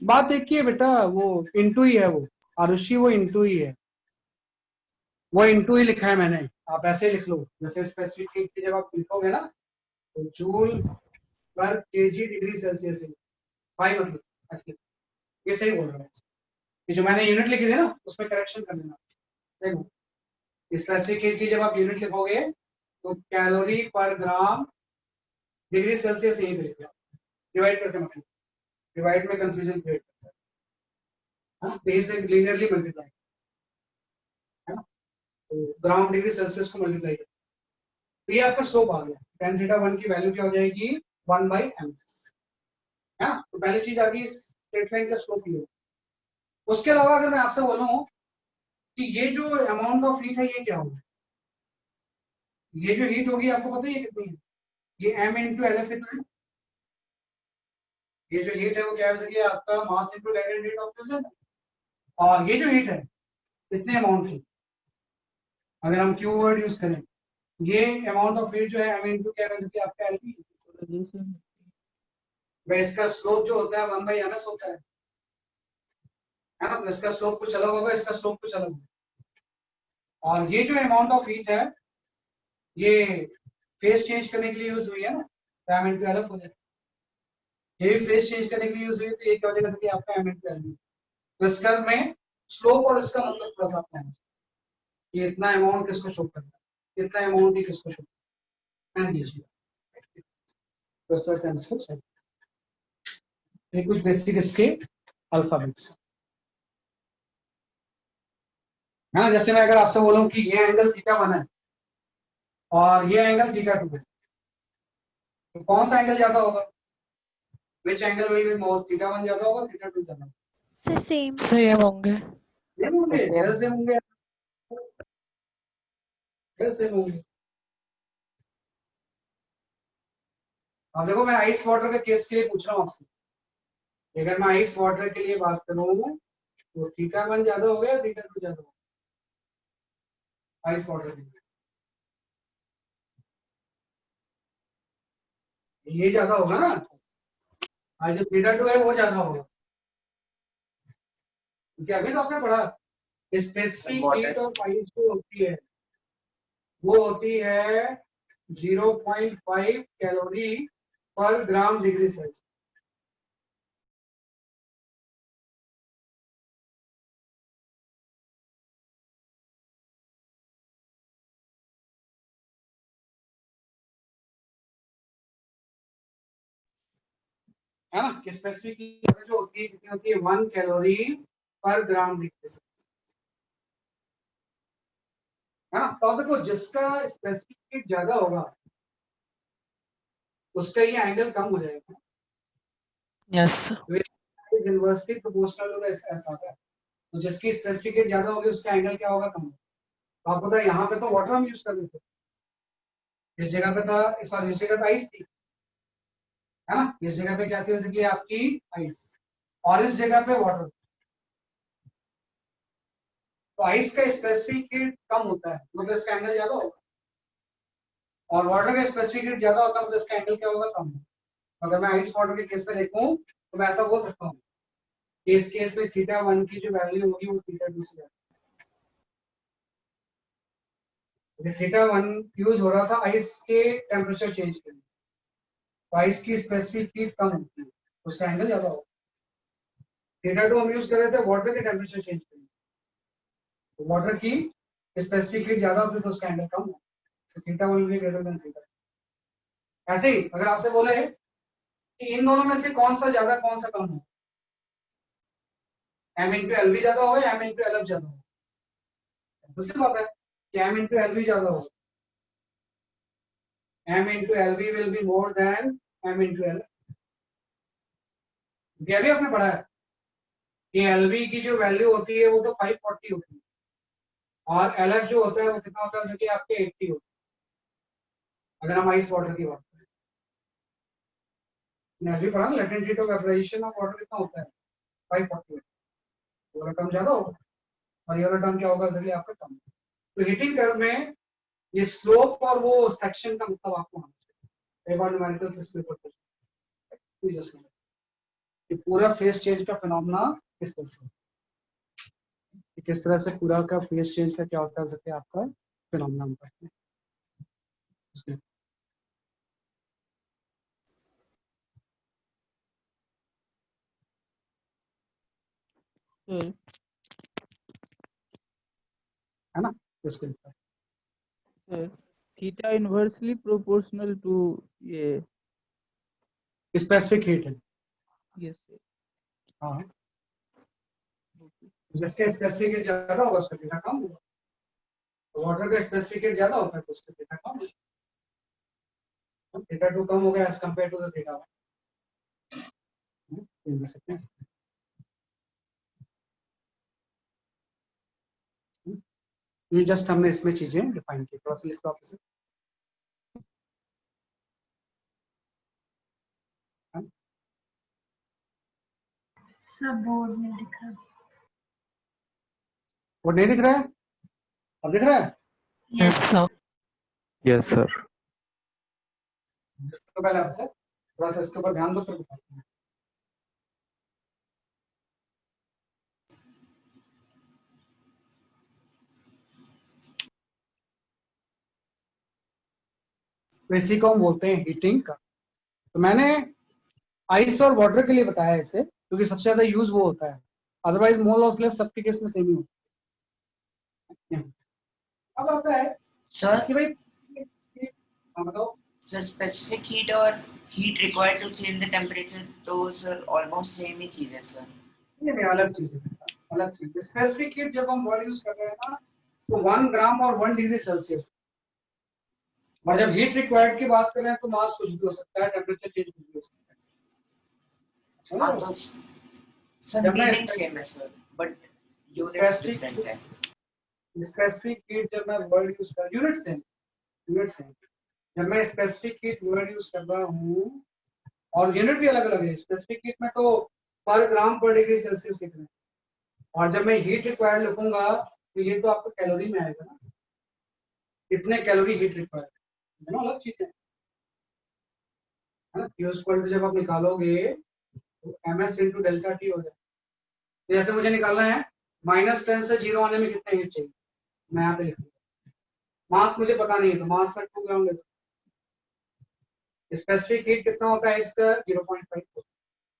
बात एक ही है बेटा, वो इंटू ही है, वो आरुषि वो इंटू ही है, वो इंटू ही लिखा है मैंने। आप ऐसे लिख लो, जैसे स्पेसिफिक हीट की जब आप लिखोगे ना तो जूल पर केजी डिग्री सेल्सियस है भाई, मतलब ऐसे ये सही बोल रहा है। ये जो मैंने यूनिट लिखी थी ना उसमें करेक्शन कर लेना। सही, स्पेसिफिक हीट की जब आप यूनिट लिखोगे तो कैलोरी पर ग्राम डिग्री सेल्सियस यही लिखना, डिवाइड करके, मतलब डिवाइड में कंफ्यूजन क्रिएट करता है, तो इसे लीनियरली मल्टीप्लाई है ना, तो ग्राम डिग्री सेल्सियस को मल्टीप्लाई करते हैं। तो ये आपका स्लोप आ गया। tan थीटा 1 की वैल्यू क्या हो जाएगी? 1 बाई ms है ना। तो पहली चीज आ गई स्ट्रेट लाइन का स्लोप ही है। उसके अलावा अगर मैं आपसे बोलूं कि ये जो अमाउंट ऑफ हीट है ये क्या होगा, ये जो हीट होगी आपको पता है ये कितनी है? ये m इंटू एल एफ इतना है। ये जो हीट है वो क्या है? आपका mass into latent heat of fusion. और ये जो हीट है कितने अमाउंट की, अगर हम क्यू वर्ड यूज करें, ये अमाउंट ऑफ हीट जो है m इंटू क्या है आपका एल पी, इसका स्लोप जो होता है 1 बाई ms होता है ना। तो इसका स्लोप कुछ अलग होगा, इसका स्लोप कुछ अलग होगा। और ये जो अमाउंट ऑफ हीट है ये फेस चेंज करने के लिए यूज हुई है ना, तो m इंटू एल एफ हो जाएगा। ये भी फेस चेंज करने के लिए यूज हुई, तो ये क्या हो जाएगा कि आपका m इंटू एल बी। तो इस कर्व में स्लोप और इसका मतलब थोड़ा सा आपका ये इतना अमाउंट किसको शो करता है, इतना अमाउंट ही किसको शो करता है, तो इस तरह से आंसर है। ये कुछ बेसिक इसके अल्फाबेट्स है ना। जैसे मैं अगर आपसे बोलूं कि ये एंगल थीटा 1 है और ये एंगल थीटा 2 है, तो कौन सा एंगल ज्यादा होगा? Which angle will be more? Theta 1 ज्यादा होगा, थीटा 2 ज्यादा होगा? सर सेम सेम होंगे। सेम होंगे, कैसे होंगे? कैसे होंगे? अब देखो, मैं आइस वाटर के केस के लिए पूछ रहा हूँ आपसे। अगर मैं आइस वाटर के लिए बात करूँ तो थीटा 1 ज्यादा हो गया, थीटा 2 ज्यादा हो गया आइस वाटर के लिए? ये ज्यादा होगा ना, और जो थीटा 2 है वो ज्यादा होगा, क्योंकि अभी तो आपने पढ़ा स्पेसिफिक हीट ऑफ आइस जो होती है वो होती है 0.5 कैलोरी पर ग्राम डिग्री सेल्सियस। है ना, कि स्पेसिफिक हीट जो होती है कितनी होती है? 1 कैलोरी पर ग्राम डिग्री सेल्सियस, है ना। तो अब देखो, जिसका स्पेसिफिक हीट ज्यादा होगा उसका ये एंगल कम हो जाएगा। यस इनवर्सली प्रोपोर्शनल होगा, ऐसा होगा। तो जिसकी स्पेसिफिक हीट ज्यादा होगी उसका एंगल क्या होगा? कम होगा। तो आपको पता है यहाँ पे तो वाटर हम यूज कर रहे थे, इस जगह पे था, सॉरी इस जगह पे आइस थी, है ना। इस जगह पे क्या थी? जैसे कि आपकी आइस, और इस जगह पे वाटर। तो आइस का स्पेसिफिक हीट कम होता है, मतलब इसका एंगल ज्यादा होगा, और वाटर का स्पेसिफिक हीट ज्यादा होता है, मतलब इसका एंगल क्या होगा? कम होगा। अगर मैं आइस वाटर के केस पे देखूं तो मैं ऐसा बोल सकता हूँ कि इस केस में थीटा 1 की जो वैल्यू होगी वो थीटा 2 से ज्यादा। थीटा 1 यूज हो रहा था आइस के टेम्परेचर चेंज के लिए, तो आइस की स्पेसिफिक हीट कम होती है, उसका एंगल ज्यादा होगा। थीटा 2 हम यूज कर रहे थे वाटर के टेम्परेचर चेंज के लिए, तो वाटर की स्पेसिफिक हीट ज्यादा होती है तो उसका एंगल कम होगा, तो theta 1 will be greater than theta. ऐसे ही अगर आपसे बोले कि इन दोनों में से कौन सा ज्यादा कौन सा कम हो, m इंटू एल भी ज्यादा होगा या m इंटू एल एफ ज्यादा होगा? दूसरी बात है कि m इंटू एल भी ज्यादा होगा, m into L B will be more than m into L. ये भी आपने पढ़ा है कि एल बी की जो वैल्यू होती है वो तो 540 होती है, और एल एफ जो होता है वो कितना होता है? कि आपके 80 होता है अगर हम आइस वाटर की बात करें। मैंने अभी पढ़ा ना, latent heat of vaporization of water कितना होता है? 540। ये वाला टर्म ज्यादा होगा और ये वाला टर्म क्या होगा? इसलिए आपका कम। तो हीटिंग कर्व में ये स्लोप और वो सेक्शन का मतलब आपको आना चाहिए। एक बार न्यूमेरिकल सिस्टम पर कि पूरा फेस चेंज का फिनोमेना किस तरह से, किस तरह से पूरा का फेस चेंज का क्या होता है सकते आपका फिनोमेना होता है। है ना, इसको sir theta inversely proportional to ये स्पेसिफिक हीट है। Yes sir. हाँ, जिसके स्पेसिफिक हीट ज्यादा होगा उसका थीटा कम होगा, तो वाटर का स्पेसिफिक हीट ज्यादा होता है तो उसका थीटा कम होगा। थीटा 2 कम हो गया as compare to the theta 1। ये जस्ट हमने इसमें चीजें डिफाइन की, थोड़ा सा लिख लो आप इसे। सब बोर्ड में दिख रहा वो नहीं दिख रहा है, अब दिख रहा है? Yes sir yes sir. तो पहले आपसे थोड़ा सा इसके ऊपर ध्यान दो फिर बताते हैं। तो इसी को हम बोलते हैं हीटिंग का। तो मैंने आइस और वाटर के लिए बताया इसे क्योंकि सबसे ज्यादा यूज वो होता है, अदरवाइज मोल लॉसलेस सबके केस में सेम ही होता है। अब आता है सर कि भाई, हाँ बताओ। सर स्पेसिफिक हीट और heat required to change the temperature, तो sir almost same ही चीज है sir. नहीं अलग चीज है, अलग चीज। स्पेसिफिक हीट जब हम वर्ड यूज कर रहे हैं ना तो 1 ग्राम और 1 डिग्री सेल्सियस, और जब हीट रिक्वायर्ड की बात कर रहे हैं तो मास कुछ भी हो सकता है, टेम्परेचर चेंज कुछ भी हो सकता है। हाँ तो sir meaning same है sir, but units different है. स्पेसिफिक हीट जब मैं वर्ड यूज कर, यूनिट सेम, यूनिट सेम। जब मैं स्पेसिफिक हीट वर्ड यूज कर रहा हूँ और यूनिट भी अलग अलग है, स्पेसिफिक हीट में तो पर ग्राम पर डिग्री सेल्सियस लिख रहे हैं, और जब मैं हीट रिक्वायर्ड लिखूंगा तो ये तो आपको कैलोरी में आएगा ना, कितने कैलोरी हीट रिक्वायर्ड, दोनों अलग चीज है ना। Q इक्वल जब आप निकालोगे तो ms इंटू डेल्टा टी हो जाएगा। जैसे मुझे निकालना है -10 से 0 आने में कितने हीट चाहिए, मैं यहाँ पे लिख दूंगा। मास मुझे पता नहीं है तो मास में 2 ग्राम ले सकता हूं। स्पेसिफिक हीट कितना होता है इसका 0.5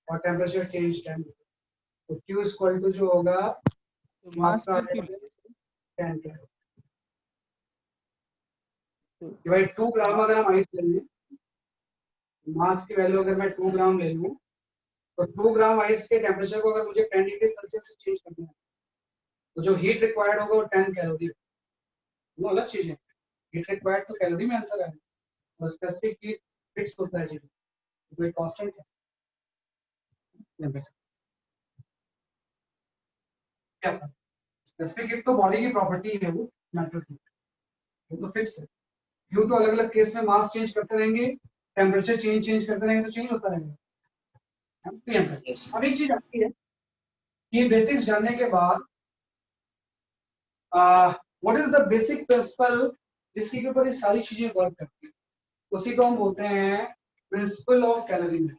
और टेम्परेचर चेंज 10, तो Q इक्वल टू जो होगा तो मास आपका पर किलो 10 के भाई 2 ग्राम अगर हम आइस ले लें, मास की वैल्यू अगर मैं 2 ग्राम ले लूं तो 2 ग्राम आइस के टेम्परेचर को अगर मुझे 10 डिग्री सेल्सियस से चेंज करना है तो जो हीट रिक्वायर्ड होगा वो 10 कैलोरी, वो अलग चीज है। हीट रिक्वायर्ड तो कैलोरी में आंसर है, और स्पेसिफिक हीट फिक्स होता है जी, कोई कांस्टेंट है। क्या स्पेसिफिक हीट तो बॉडी की प्रॉपर्टी है, वो मैटर की, वो तो फिक्स है। यूं तो अलग अलग केस में मास चेंज करते रहेंगे, टेम्परेचर चेंज करते रहेंगे तो चेंज होता रहेगा। Yes. अब एक चीज आती है कि बेसिक्स जानने के बाद what is the basic principle जिसके के ऊपर ये सारी चीजें वर्क करती है, उसी को हम बोलते हैं प्रिंसिपल ऑफ कैलोरीमेट्री।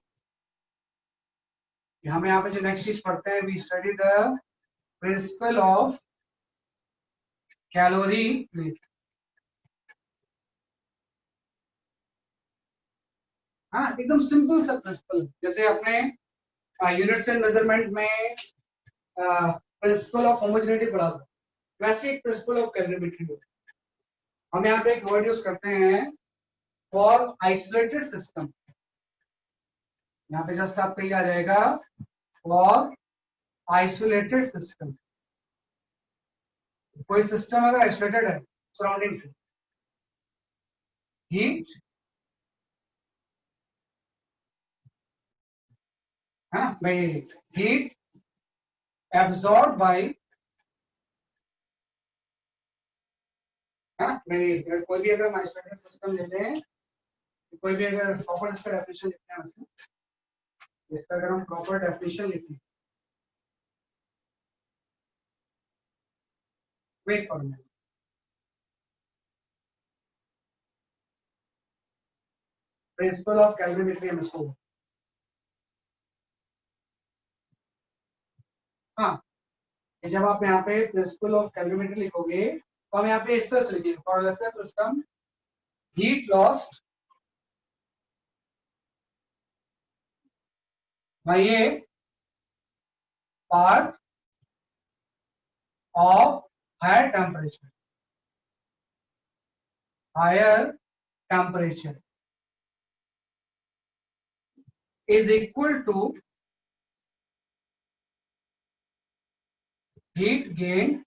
हमें यहाँ पे जो नेक्स्ट चीज पढ़ते हैं, we study the principle of calorimetry. हाँ एकदम सिंपल सा प्रिंसिपल, जैसे अपने यूनिट्स एंड मेजरमेंट में प्रिंसिपल ऑफ होमोजेनिटी पढ़ा था, वैसे एक प्रिंसिपल ऑफ कैलोरीमेट्री होता है। हम यहाँ पे एक वर्ड यूज करते हैं फॉर आइसोलेटेड सिस्टम, यहाँ पे जस्ट आपका ये आ जाएगा फॉर आइसोलेटेड सिस्टम। कोई सिस्टम अगर आइसोलेटेड है सराउंडिंग से, हीट भाई हीट एब्सॉर्ब बाय भाई, कोई भी अगर आइसोलेटेड सिस्टम ले लें, कोई भी अगर प्रॉपर इसका डेफिनेशन लिखते हैं वैसे, इसका अगर हम प्रॉपर डेफिनेशन लिखें, wait for me, principle of calorimetry हम इसको, हाँ जब आप यहाँ पे प्रिंसिपल ऑफ कैलोरीमेट्री लिखोगे तो हम यहाँ पे इस तरह से लिखेंगे for lesser system heat lost by a part of higher temperature, higher temperature is equal to heat gain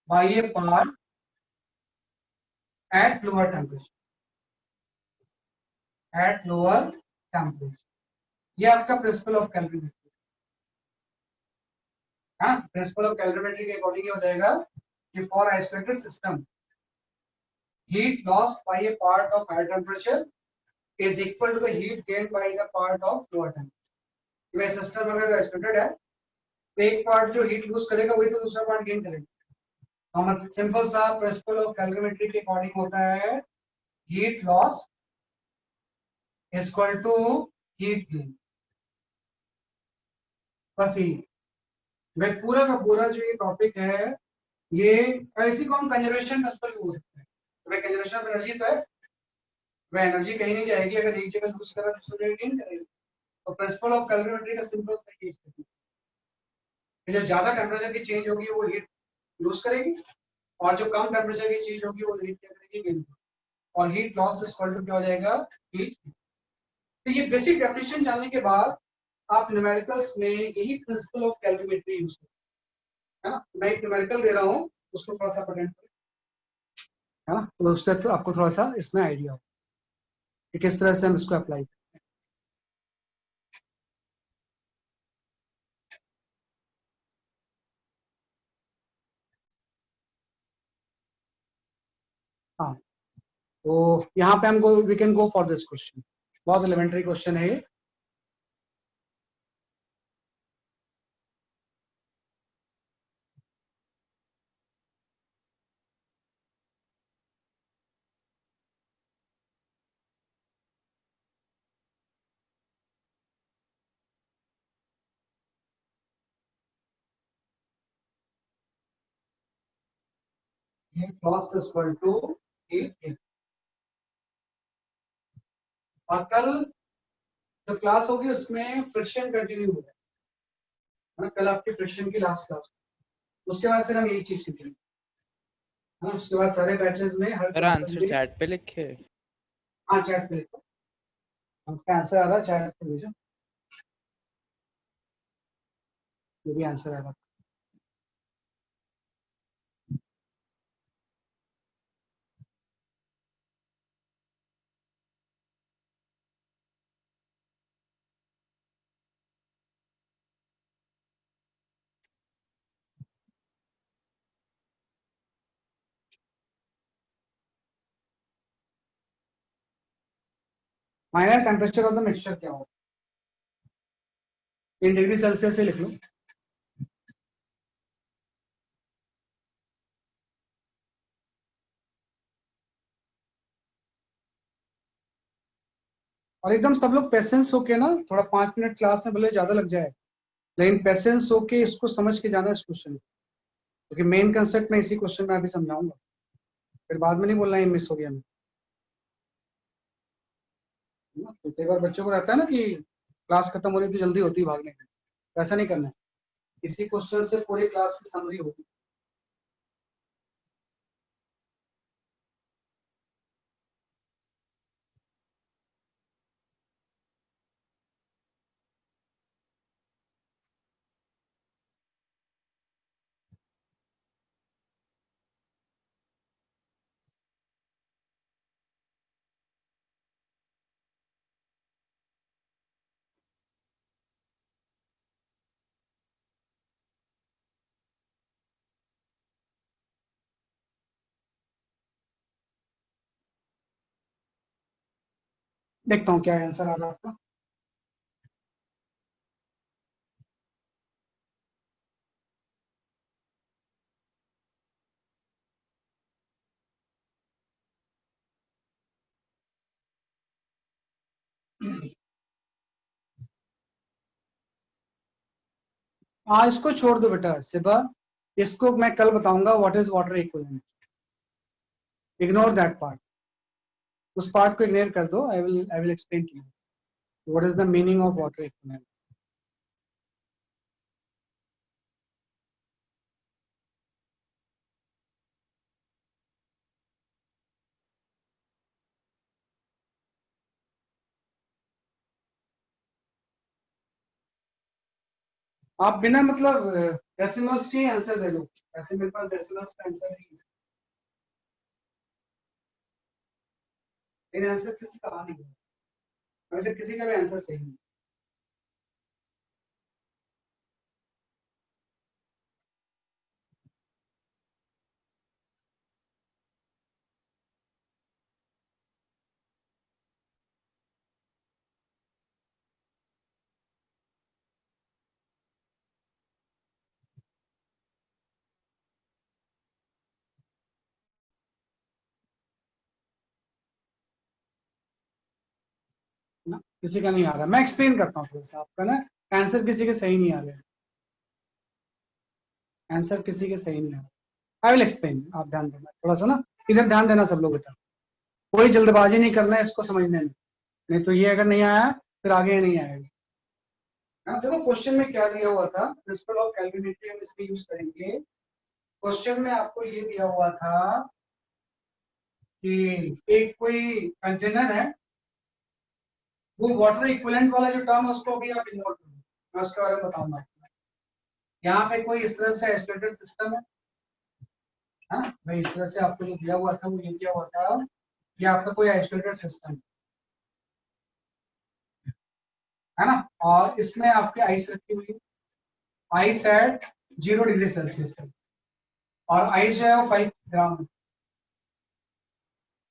by a part at lower temperature, at lower temperature। ये आपका प्रिंसिपल ऑफ कैलोरीमेट्री। हाँ प्रिंसिपल ऑफ कैलोरीमेट्री के अकॉर्डिंग हो जाएगा कि for isolated system heat lost by a part of higher temperature is equal to the heat gained by the part of lower temperature। वह सिस्टम अगर आइसोलेटेड है तो एक पार्ट जो हीट लूज करेगा वही तो दूसरा पार्ट गेन करेगा। हम सिंपल सा प्रिंसिपल ऑफ कैलोरीमेट्री के अकॉर्डिंग होता है heat loss is equal to heat gain. बस ही भाई पूरा का पूरा जो ये टॉपिक है, ये ऐसी को हम कंजर्वेशन प्रिंसिपल भी बोल सकते हैं। वह कंजर्वेशन ऑफ एनर्जी तो है, वह एनर्जी कहीं नहीं जाएगी, अगर एक जगह लूज करा दूसरी जगह गेन करेगा। तो प्रिंसिपल ऑफ कैलोरीमेट्री का सिंपल सा केस है, जो ज्यादा टेम्परेचर की चेंज होगी वो हीट लूज करेगी, और जो कम टेम्परेचर की चीज होगी वो हीट क्या करेगी, गेन करेगी। और हीट लॉस इक्वल टू क्या हो जाएगा, हीट। तो ये बेसिक डेफिनेशन जानने के बाद आप न्यूमेरिकल्स में यही प्रिंसिपल ऑफ कैलरीमेट्री यूज करें, है ना। मैं एक न्यूमेरिकल दे रहा हूँ, उसको थोड़ा सा अटेंड करें, है ना, तो उससे तो आपको थोड़ा सा इसमें आइडिया हो कि किस तरह से हम इसको अप्लाई करें। हाँ, तो यहाँ पे हम we can go for this question, बहुत एलिमेंट्री क्वेश्चन है ये। Heat loss equal to heat. और कल जो क्लास होगी उसमें फ्रिक्शन कंटिन्यू होगा, है ना, कल आपकी फ्रिक्शन की लास्ट क्लास, उसके बाद फिर हम यही चीज कंटिन्यू, है ना। उसके बाद सारे बैचेस में हर सर क्लास आंसर चैट पे लिखे। हाँ चैट पे लिखो, आपका आंसर आ रहा है चैट पे भेजो, जो भी आंसर आ रहा है। Final temperature of the mixture क्या होगा, इन डिग्री सेल्सियस से लिख लो। और एकदम सब लोग पेशेंस होके ना, थोड़ा 5 मिनट क्लास में भले ज्यादा लग जाए, लेकिन पेशेंस होके इसको समझ के जाना इस क्वेश्चन, क्योंकि मेन कंसेप्ट में इसी क्वेश्चन में अभी समझाऊंगा, फिर बाद में नहीं बोलना ये मिस हो गया। तो कई बार बच्चों को रहता है ना कि क्लास खत्म हो रही थी, जल्दी होती है भागने की, तो ऐसा नहीं करना है, इसी क्वेश्चन से पूरी क्लास की समरी होगी। देखता हूँ क्या आंसर आ रहा है आपका। हाँ, इसको छोड़ दो बेटा सिबा, इसको मैं कल बताऊंगा what is water equivalent, ignore that part, उस पार्ट को इग्नोर कर दो। I will explain to you what is the meaning of water equivalent. आप बिना मतलब डेसिमल्स के आंसर दे दो, ऐसे मेरे पास डेसिमल्स का आंसर नहीं है, लेकिन आंसर किसी का आ नहीं है, अभी तक किसी का भी आंसर सही नहीं। ना किसी का नहीं आ रहा, मैं एक्सप्लेन करता हूँ थोड़ा सा, आपका ना आंसर किसी के सही नहीं आ रहे, आंसर किसी के सही नहीं आ रहा। आई विल एक्सप्लेन, आप ध्यान देना थोड़ा सा ना, इधर ध्यान देना सब लोग बेटा, कोई जल्दबाजी नहीं करना है इसको समझने में, नहीं तो ये अगर नहीं आया फिर आगे नहीं आएगा। हाँ, देखो क्वेश्चन में क्या दिया हुआ था, प्रिंसिपल ऑफ कैलरीमेट्री हम इसमें यूज करेंगे। क्वेश्चन में आपको ये दिया हुआ था कि एक कोई कंटेनर है, वो वाटर इक्विवेलेंट वाला जो टर्म है उसको भी आप इग्नोर करो, मैं उसके बारे में बताऊंगा। यहाँ पे कोई इस तरह से आइसोलेटेड सिस्टम है, हाँ भाई, इस तरह से आपको जो दिया हुआ था वो ये दिया हुआ था कि आपका कोई आइसोलेटेड सिस्टम है ना, और इसमें आपके आइस रखी हुई है, आइस एट 0 डिग्री सेल्सियस पे, और आइस जो है वो 5 ग्राम है।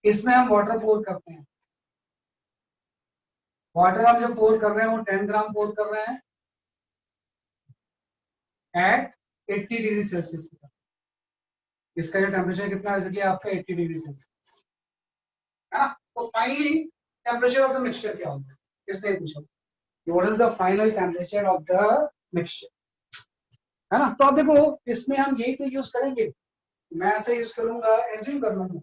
इसमें हम वाटर पोर करते हैं, वाटर हम जो पोर कर रहे हैं वो 10 ग्राम पोर कर रहे हैं एट 80 डिग्री सेल्सियस पे। इसका जो टेम्परेचर कितना है इसलिए आपका 80 डिग्री सेल्सियस है ना। तो finally temperature of the mixture क्या होगा, किसने पूछा, what is the final temperature of the mixture, है ना। तो आप देखो इसमें हम यही तो यूज करेंगे, मैं ऐसे यूज करूंगा, एज्यूम कर लूंगा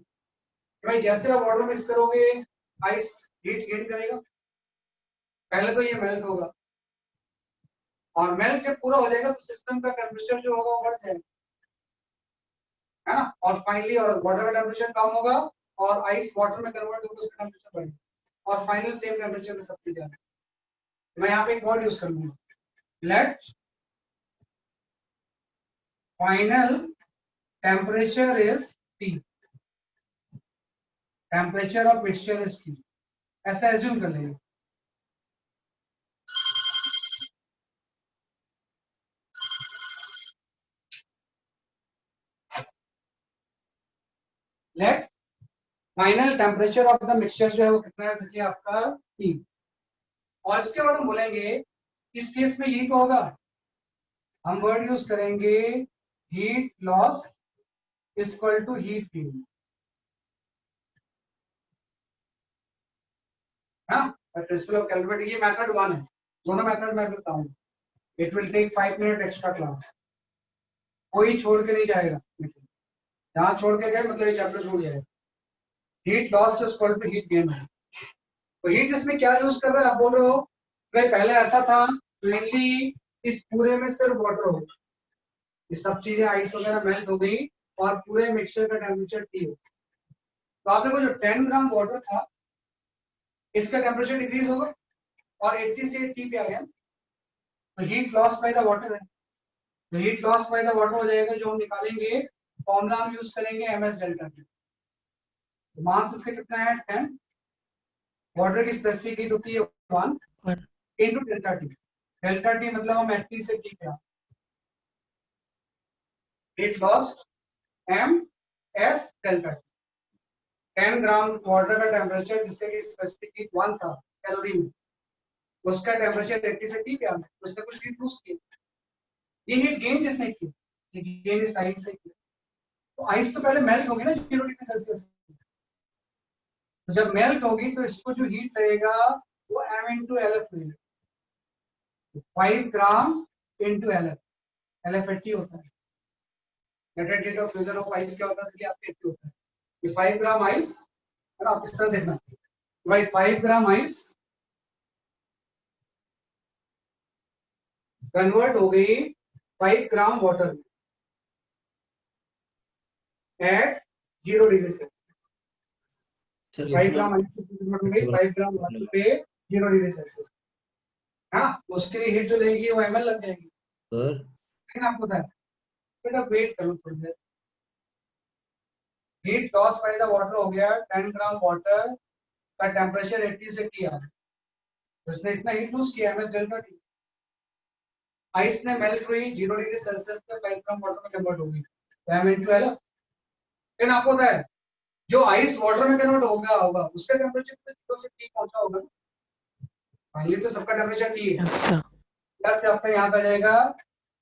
भाई जैसे आप वाटर मिक्स करोगे आइस हीट गेन करेगा, पहले तो ये मेल्ट होगा, और मेल्ट जब पूरा हो जाएगा तो सिस्टम का टेम्परेचर जो होगा वो बढ़ जाएगा, है ना। और फाइनली और वाटर का टेम्परेचर कम होगा और आइस वाटर में कन्वर्ट होकर उसका टेम्परेचर बढ़ेगा, और फाइनल सेम टेम्परेचर में सब चीज जाएगा। मैं यहाँ पे एक वर्ड यूज कर लूंगा, let final temperature is T, temperature of mixture is T, ऐसा एज्यूम कर लेंगे। Let final temperature of the mixture जो है वो कितना है, इसलिए आपका T, और इसके बाद हम बोलेंगे इस केस में यही तो होगा, हम वर्ड यूज करेंगे heat loss is equal to heat gain, हाँ प्रिंसिपल ऑफ कैलकुलेट, ये मेथड 1 है, दोनों मेथड मैं बताऊंगा। It will take 5 minute extra class, कोई छोड़ के नहीं जाएगा, जहां छोड़ के गए मतलब ये चैप्टर छूट जाएगा। Heat loss is equal to heat gain, तो हीट इसमें क्या यूज कर रहे हैं, आप बोल रहे हो भाई पहले ऐसा था मेनली इस पूरे में सिर्फ वाटर हो, ये सब चीजें आइस वगैरह मेल्ट हो गई और पूरे मिक्सचर का टेम्परेचर T हो, तो आपने को जो 10 ग्राम वाटर था इसका टेम्परेचर डिक्रीज होगा और 80 से T पे आ गया, तो heat loss by the water है, तो heat loss by the water हो जाएगा, जो हम निकालेंगे फॉर्मूला हम यूज करेंगे ms डेल्टा टी, तो मास इसका कितना है 10, वाटर की स्पेसिफिक हीट होती है 1 into delta T, delta T मतलब हम 80 से T पे आ, heat loss ms delta T, 10 gram water का टेम्परेचर जिससे कि स्पेसिफिक हीट 1 था कैलोरी में, उसका टेम्परेचर 80 से T पे आ गया, तो उसने कुछ हीट लूज किया, ये हीट गेन किसने की, ये गेन इस आइस से किया। तो आइस तो पहले मेल्ट होगी ना 0 डिग्री सेल्सियस, तो जब मेल्ट होगी तो इसको जो हीट लगेगा वो m इंटू LF लगेगा, 5 ग्राम इंटू LF, LF 80 होता है, latent rate of fusion of ice क्या होता है, इसलिए आपके 80 होता है, ये 5 ग्राम आइस, है ना, आप इस तरह देखना भाई 5 ग्राम आइस कन्वर्ट हो गई 5 gram water at 0 degree Celsius, sir 5 gram ice की कन्वर्ट हो गई 5 ग्राम वाटर पे 0 डिग्री सेल्सियस, हाँ उसके लिए हीट जो लगेगी वो ml लग जाएगी, सर लेकिन आपको पता है बेटा वेट करो थोड़ी देर, heat loss by the water हो गया 10 ग्राम वाटर का टेम्परेचर 80 से T आ गया, तो इसने इतना हीट लूज किया ms डेल्टा टी, आइस ने मेल्ट हुई 0 डिग्री सेल्सियस पे 5 ग्राम वाटर में कन्वर्ट हो गई, तो m इंटू एल, लेकिन आपको पता है जो आइस वाटर में कन्वर्ट होगा उसका टेम्परेचर तो 0 से T पहुंचा होगा, फाइनली तो सबका टेम्परेचर T है, प्लस आपका यहाँ पे जाएगा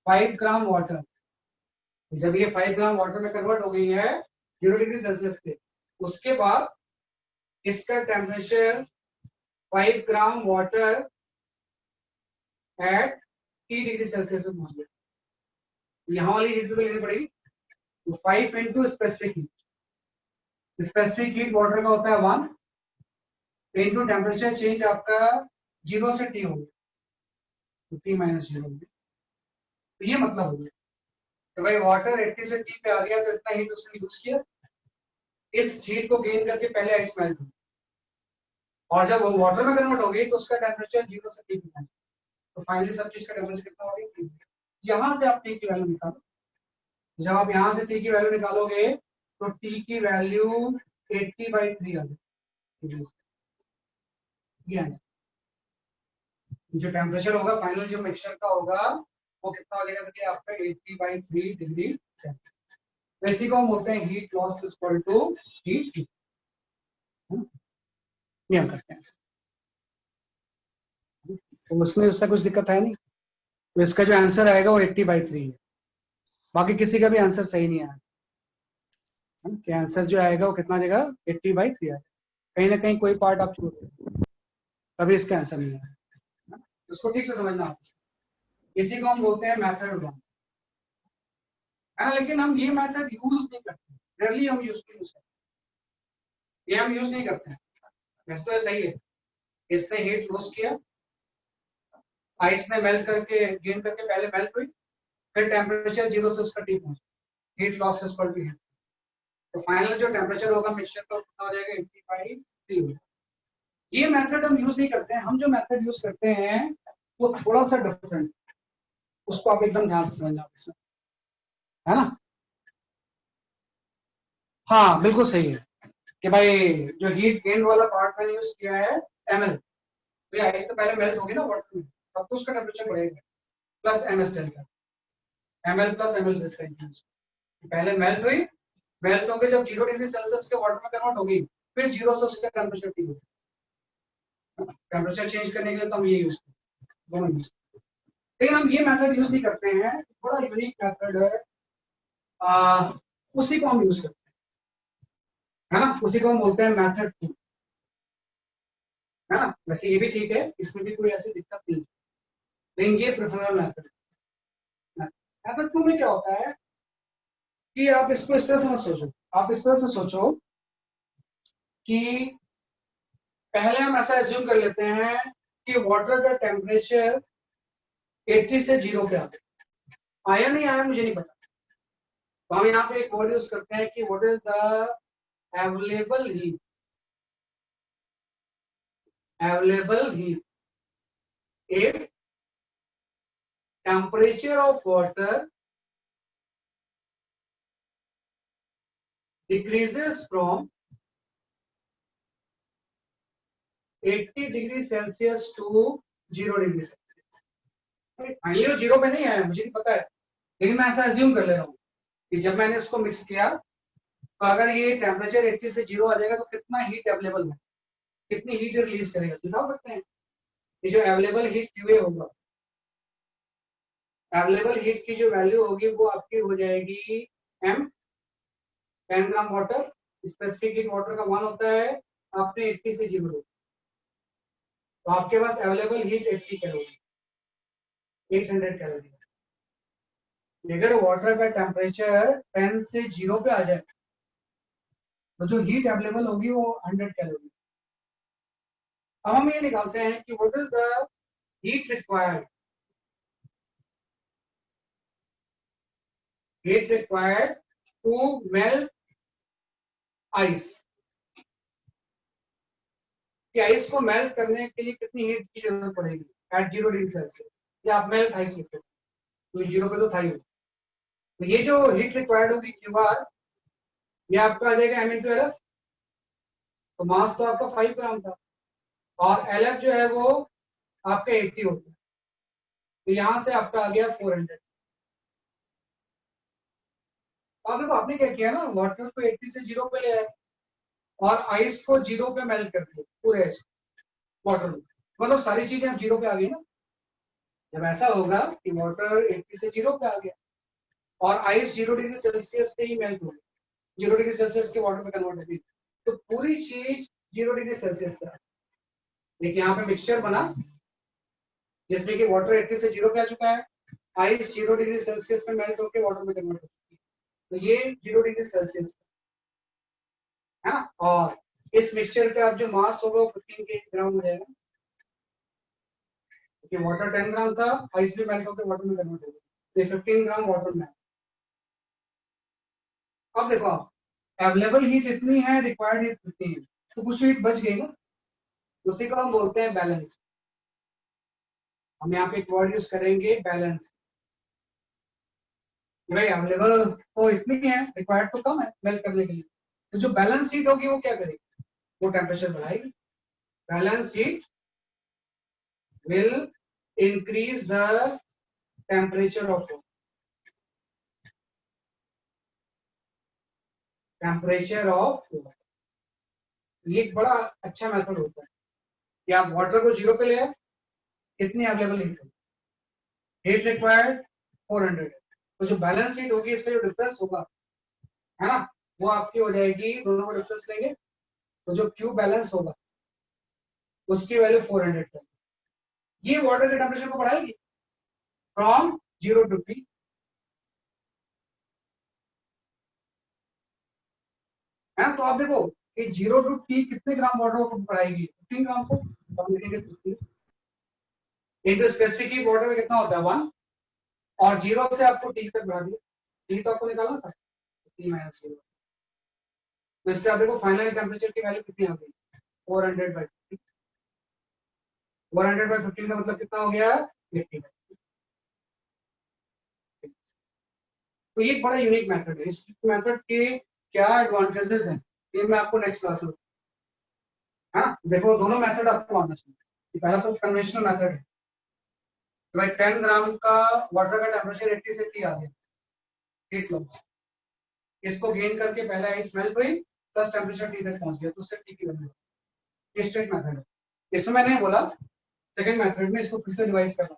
5 ग्राम वाटर, जब ये 5 ग्राम वाटर में कन्वर्ट हो गई है 0 डिग्री सेल्सियस पे, उसके बाद इसका temperature 5 gram water at T degree Celsius में पहुंच गया, यहाँ वाली हीट भी लेनी पड़ेगी, तो 5 into specific heat, specific heat water का होता है 1 इंटू टेम्परेचर चेंज आपका 0 से T हो गया, तो T माइनस 0 हो गया, तो ये मतलब हो गया तो भाई वाटर 80 से T पे आ गया तो इतना हीट उसने यूज किया, इस हीट को गेन करके पहले आइस मेल्ट होगी, और जब वो वाटर में कन्वर्ट होगी तो उसका टेम्परेचर 0 से T है, तो फाइनली सब चीज का टेम्परेचर कितना होगा, T। यहाँ से आप T की वैल्यू निकालो, जब आप यहाँ से T की वैल्यू निकालोगे तो T की वैल्यू 80/3 आ जाएगी। ये आंसर, जो टेम्परेचर होगा फाइनल जो मिक्सचर का होगा वो कितना हो जाएगा सर, आपका 80/3 डिग्री सेल्सियस। तो इसी को हम बोलते हैं heat loss equal to heat. ये हम करते हैं, तो उसमें उससे कुछ दिक्कत है नहीं। तो इसका जो आंसर आएगा वो 80/3 है, बाकी किसी का भी आंसर सही नहीं आया, कि आंसर जो आएगा वो कितना देगा, 80/3 आएगा। कहीं ना कहीं कोई पार्ट आप छोड़ दें तभी इसका आंसर नहीं आएगा, इसको ठीक से समझना आप। इसी को हम बोलते हैं मेथड वन, है ना। लेकिन हम ये मेथड यूज नहीं करते, रेयरली हम यूज करते हैं, ये हम यूज नहीं करते हैं। वैसे तो ये सही है, इसने हीट लॉस किया, आइस ने मेल्ट करके गेन करके पहले मेल्ट हुई, फिर टेम्परेचर 0 से उसका T पहुंचा, heat loss equal to heat. तो फाइनल जो टेम्परेचर होगा मिक्सचर का कितना हो जाएगा, 80/3। ये मेथड हम यूज नहीं करते हैं। हम जो मेथड यूज करते हैं वो थोड़ा सा डिफरेंट, उसको आप एकदम ध्यान से समझना इसमें, है ना। हाँ बिल्कुल सही है कि भाई जो हीट गेन वाला पार्ट मैंने यूज किया है ml, तो ये आइस तो पहले मेल्ट होगी ना वाटर में, तब तो उसका टेम्परेचर बढ़ेगा, plus ms delta, ml plus ml delta. पहले मेल्ट हुई, मेल्ट होकर जब 0 डिग्री सेल्सियस के वाटर में कन्वर्ट होगी, फिर 0 से उसका टेम्परेचर T होगा। टेम्परेचर चेंज करने के लिए तो हम ये यूज करते हैं, दोनों यूज करते हैं। लेकिन हम ये मेथड यूज नहीं करते हैं, थोड़ा यूनिक मेथड है, उसी को हम यूज करते हैं, है ना। उसी को हम बोलते हैं मेथड 2, है ना। वैसे ये भी ठीक है, इसमें भी कोई ऐसी दिक्कत नहीं, लेकिन ये प्रेफरेबल मेथड। मेथड 2 में क्या होता है कि आप इसको इस तरह से मत सोचो, आप इस तरह से सोचो कि पहले हम ऐसा एज्यूम कर लेते हैं कि वाटर का टेम्परेचर 80 से 0 पे आ गया, आया नहीं आया मुझे नहीं पता, तो हम यहाँ पे एक वर्ड यूज करते हैं कि what is the available heat, available heat if temperature of water decreases from 80 degree Celsius to 0 degree Celsius. Finally वो 0 पे नहीं आया, मुझे नहीं पता है, लेकिन मैं ऐसा एज्यूम कर ले रहा हूँ कि जब मैंने इसको मिक्स किया तो अगर ये टेम्परेचर 80 से 0 आ जाएगा तो कितना हीट अवेलेबल है, कितनी हीट रिलीज करेगा, निकाल सकते हैं। ये जो अवेलेबल हीट QA होगा, अवेलेबल हीट की जो वैल्यू होगी वो आपकी हो जाएगी m, 10 gram water, specific heat water का मान होता है आपने 80 से 0, तो आपके पास अवेलेबल हीट 80 कैलोरी, 800 कैलोरी। अगर वाटर का टेम्परेचर 10 से 0 पे आ जाए तो जो हीट अवेलेबल होगी वो 100 कैलोरी। अब हम ये निकालते हैं कि what is the heat required, heat required to melt ice, कि आइस को मेल्ट करने के लिए कितनी हीट की जरूरत पड़ेगी एट 0 डिग्री सेल्सियस, या आप मेल्ट आइस लिखते हो तो 0 पे तो था ही। तो ये जो हीट रिक्वायर्ड होगी QR, ये आपका आ जाएगा m×LF, तो मास तो आपका 5 ग्राम था और LF जो है वो आपका 80 होता है, तो यहां से आपका आ गया 400। अब देखो आपने क्या किया ना, वाटर को 80 से 0 पे ले आए और आइस को 0 पे मेल्ट कर दिया, पूरे आइस वाटर में, मतलब सारी चीजें अब 0 पे आ गई ना। जब ऐसा होगा कि वाटर 80 से 0 पे आ गया और आइस 0 डिग्री सेल्सियस पे ही मेल्ट हो गई, 0 डिग्री सेल्सियस के वाटर में कन्वर्ट हो गई, तो पूरी चीज 0 डिग्री सेल्सियस पे आ गई। एक यहाँ पे मिक्सचर बना जिसमें कि वाटर 80 से 0 पे आ चुका है, आइस 0 डिग्री सेल्सियस पे मेल्ट होकर वाटर में कन्वर्ट हो चुकी है, तो ये 0 डिग्री सेल्सियस है ना। और इस मिक्सचर का जो मास होगा वो 15 ग्राम हो जाएगा, क्योंकि वाटर 10 ग्राम था, आइस भी मेल्ट होकर वाटर में कन्वर्ट हो गया, तो 15 ग्राम वाटर में। अब देखो आप अवेलेबल हीट इतनी है, रिक्वायर्ड हीट इतनी है, तो कुछ हीट बच गई ना, उसी को हम बोलते हैं बैलेंस। हम यहाँ पे एक वर्ड यूज करेंगे बैलेंस। भाई अवेलेबल तो इतनी है, रिक्वायर्ड तो कम है मेल्ट करने के लिए, तो जो बैलेंस हीट होगी वो क्या करेगी, वो टेम्परेचर बढ़ाएगी। Balance heat will increase the temperature of water. Temperature of water. ये एक बड़ा अच्छा मेथड होता है कि आप वाटर को 0 पे ले आए, कितनी अवेलेबल हीट है, हीट रिक्वायर्ड 400, तो जो बैलेंस हीट होगी इसका जो डिफरेंस होगा, है ना, वो आपकी हो जाएगी, दोनों को डिफरेंस लेंगे तो जो क्यू बैलेंस होगा उसकी वैल्यू 400 है। ये वाटर के टेम्परेचर को बढ़ाएगी फ्रॉम 0 to T। है, तो आप देखो कि 0 to T कितने ग्राम वाटर को बढ़ाएगी, 15 ग्राम को, तो हम लिखेंगे 15 इंटू स्पेसिफिक हीट वाटर में कितना होता है 1, और 0 से आपको T तक बढ़ा दिया, T तो आपको निकालना था, T माइनस 0, तो इससे आप देखो फाइनल टेम्परेचर की वैल्यू कितनी आ गई 400/15। 400/15 का मतलब कितना हो गया 80। तो ये एक बड़ा यूनिक मेथड है। इस मेथड के क्या एडवांटेजेस हैं ये मैं आपको नेक्स्ट क्लास में, हाँ देखो दोनों मेथड आपको आना चाहिए। पहला तो कन्वेंशनल मेथड है, तो भाई 10 ग्राम का वाटर का टेम्परेचर 80 से T आ गया, हीट लॉस, इसको गेन करके पहला आइस मेल्ट हुई प्लस टेम्परेचर T तक पहुंच गया, तो उससे T की वैल्यू, ये स्ट्रेट मेथड है। इसमें मैंने बोला सेकंड मेथड में इसको फिर से रिवाइज करना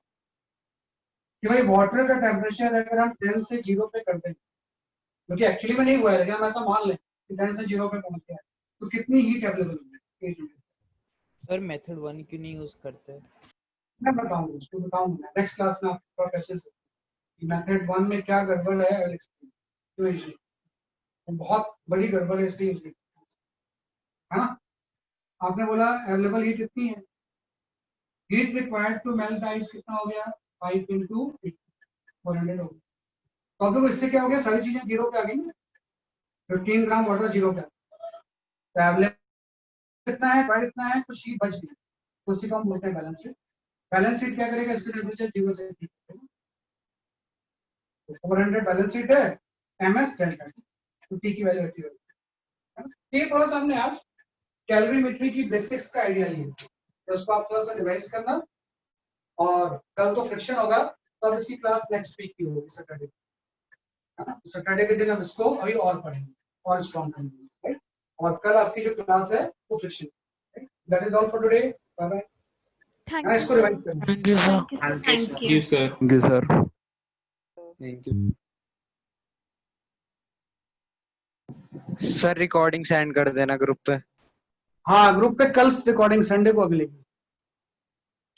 कि भाई वाटर का टेम्परेचर अगर हम 10 से 0 पे करते हैं, क्योंकि एक्चुअली में नहीं हुआ है, लेकिन हम ऐसा मान लें कि 10 से 0 पे पहुंच गया है, तो कितनी हीट अवेलेबल होगी। सर मेथड 1 क्यों नहीं यूज करते? मैं बताऊंगा, उसको बताऊंगा नेक्स्ट क्लास में आपको कैसे से मेथड 1 में क्या गड़बड़ है, आई विल एक्सप्लेन। तो बहुत बड़ी गड़बड़ है इसलिए, है ना। आपने बोला अवेलेबल हीट कितनी है, heat required to melt ice कितना हो गया 5 into 400 हो गया, तो अब देखो इससे क्या हो गया, सारी चीजें 0 पे आ गई ना, 15 ग्राम वाटर 0 पे, तो अवेलेबल कितना है, रिक्वायर्ड कितना है, कुछ हीट बच गई, तो उसी को हम बोलते हैं बैलेंस हीट। बैलेंस हीट क्या करेगा, इसका टेम्परेचर 0 से 400 बैलेंस हीट है, ms डेल्टा T, तो T की वैल्यू 80 है। ये थोड़ा सा हमने आज कैलोरीमेट्री की बेसिक्स का आइडिया लिया, तो उसको आप थोड़ा सा रिवाइज करना, और कल तो फ्रिक्शन होगा, तो अब इसकी क्लास नेक्स्ट वीक की होगी सैटरडे, सैटरडे के दिन अब इसको अभी और पढ़ेंगे और स्ट्रॉन्ग करेंगे, और कल आपकी जो क्लास है वो friction. That is all for today, bye bye. Thank you, इसको sir. रिवाइज करना। Thank you sir. Thank you, sir. Thank you, sir. Thank you sir. Thank you sir recording send कर देना ग्रुप पे। हाँ ग्रुप पे कल रिकॉर्डिंग संडे को अवेलेबल,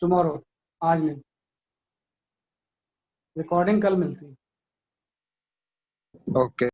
टुमारो, आज नहीं, रिकॉर्डिंग कल मिलती है। ओके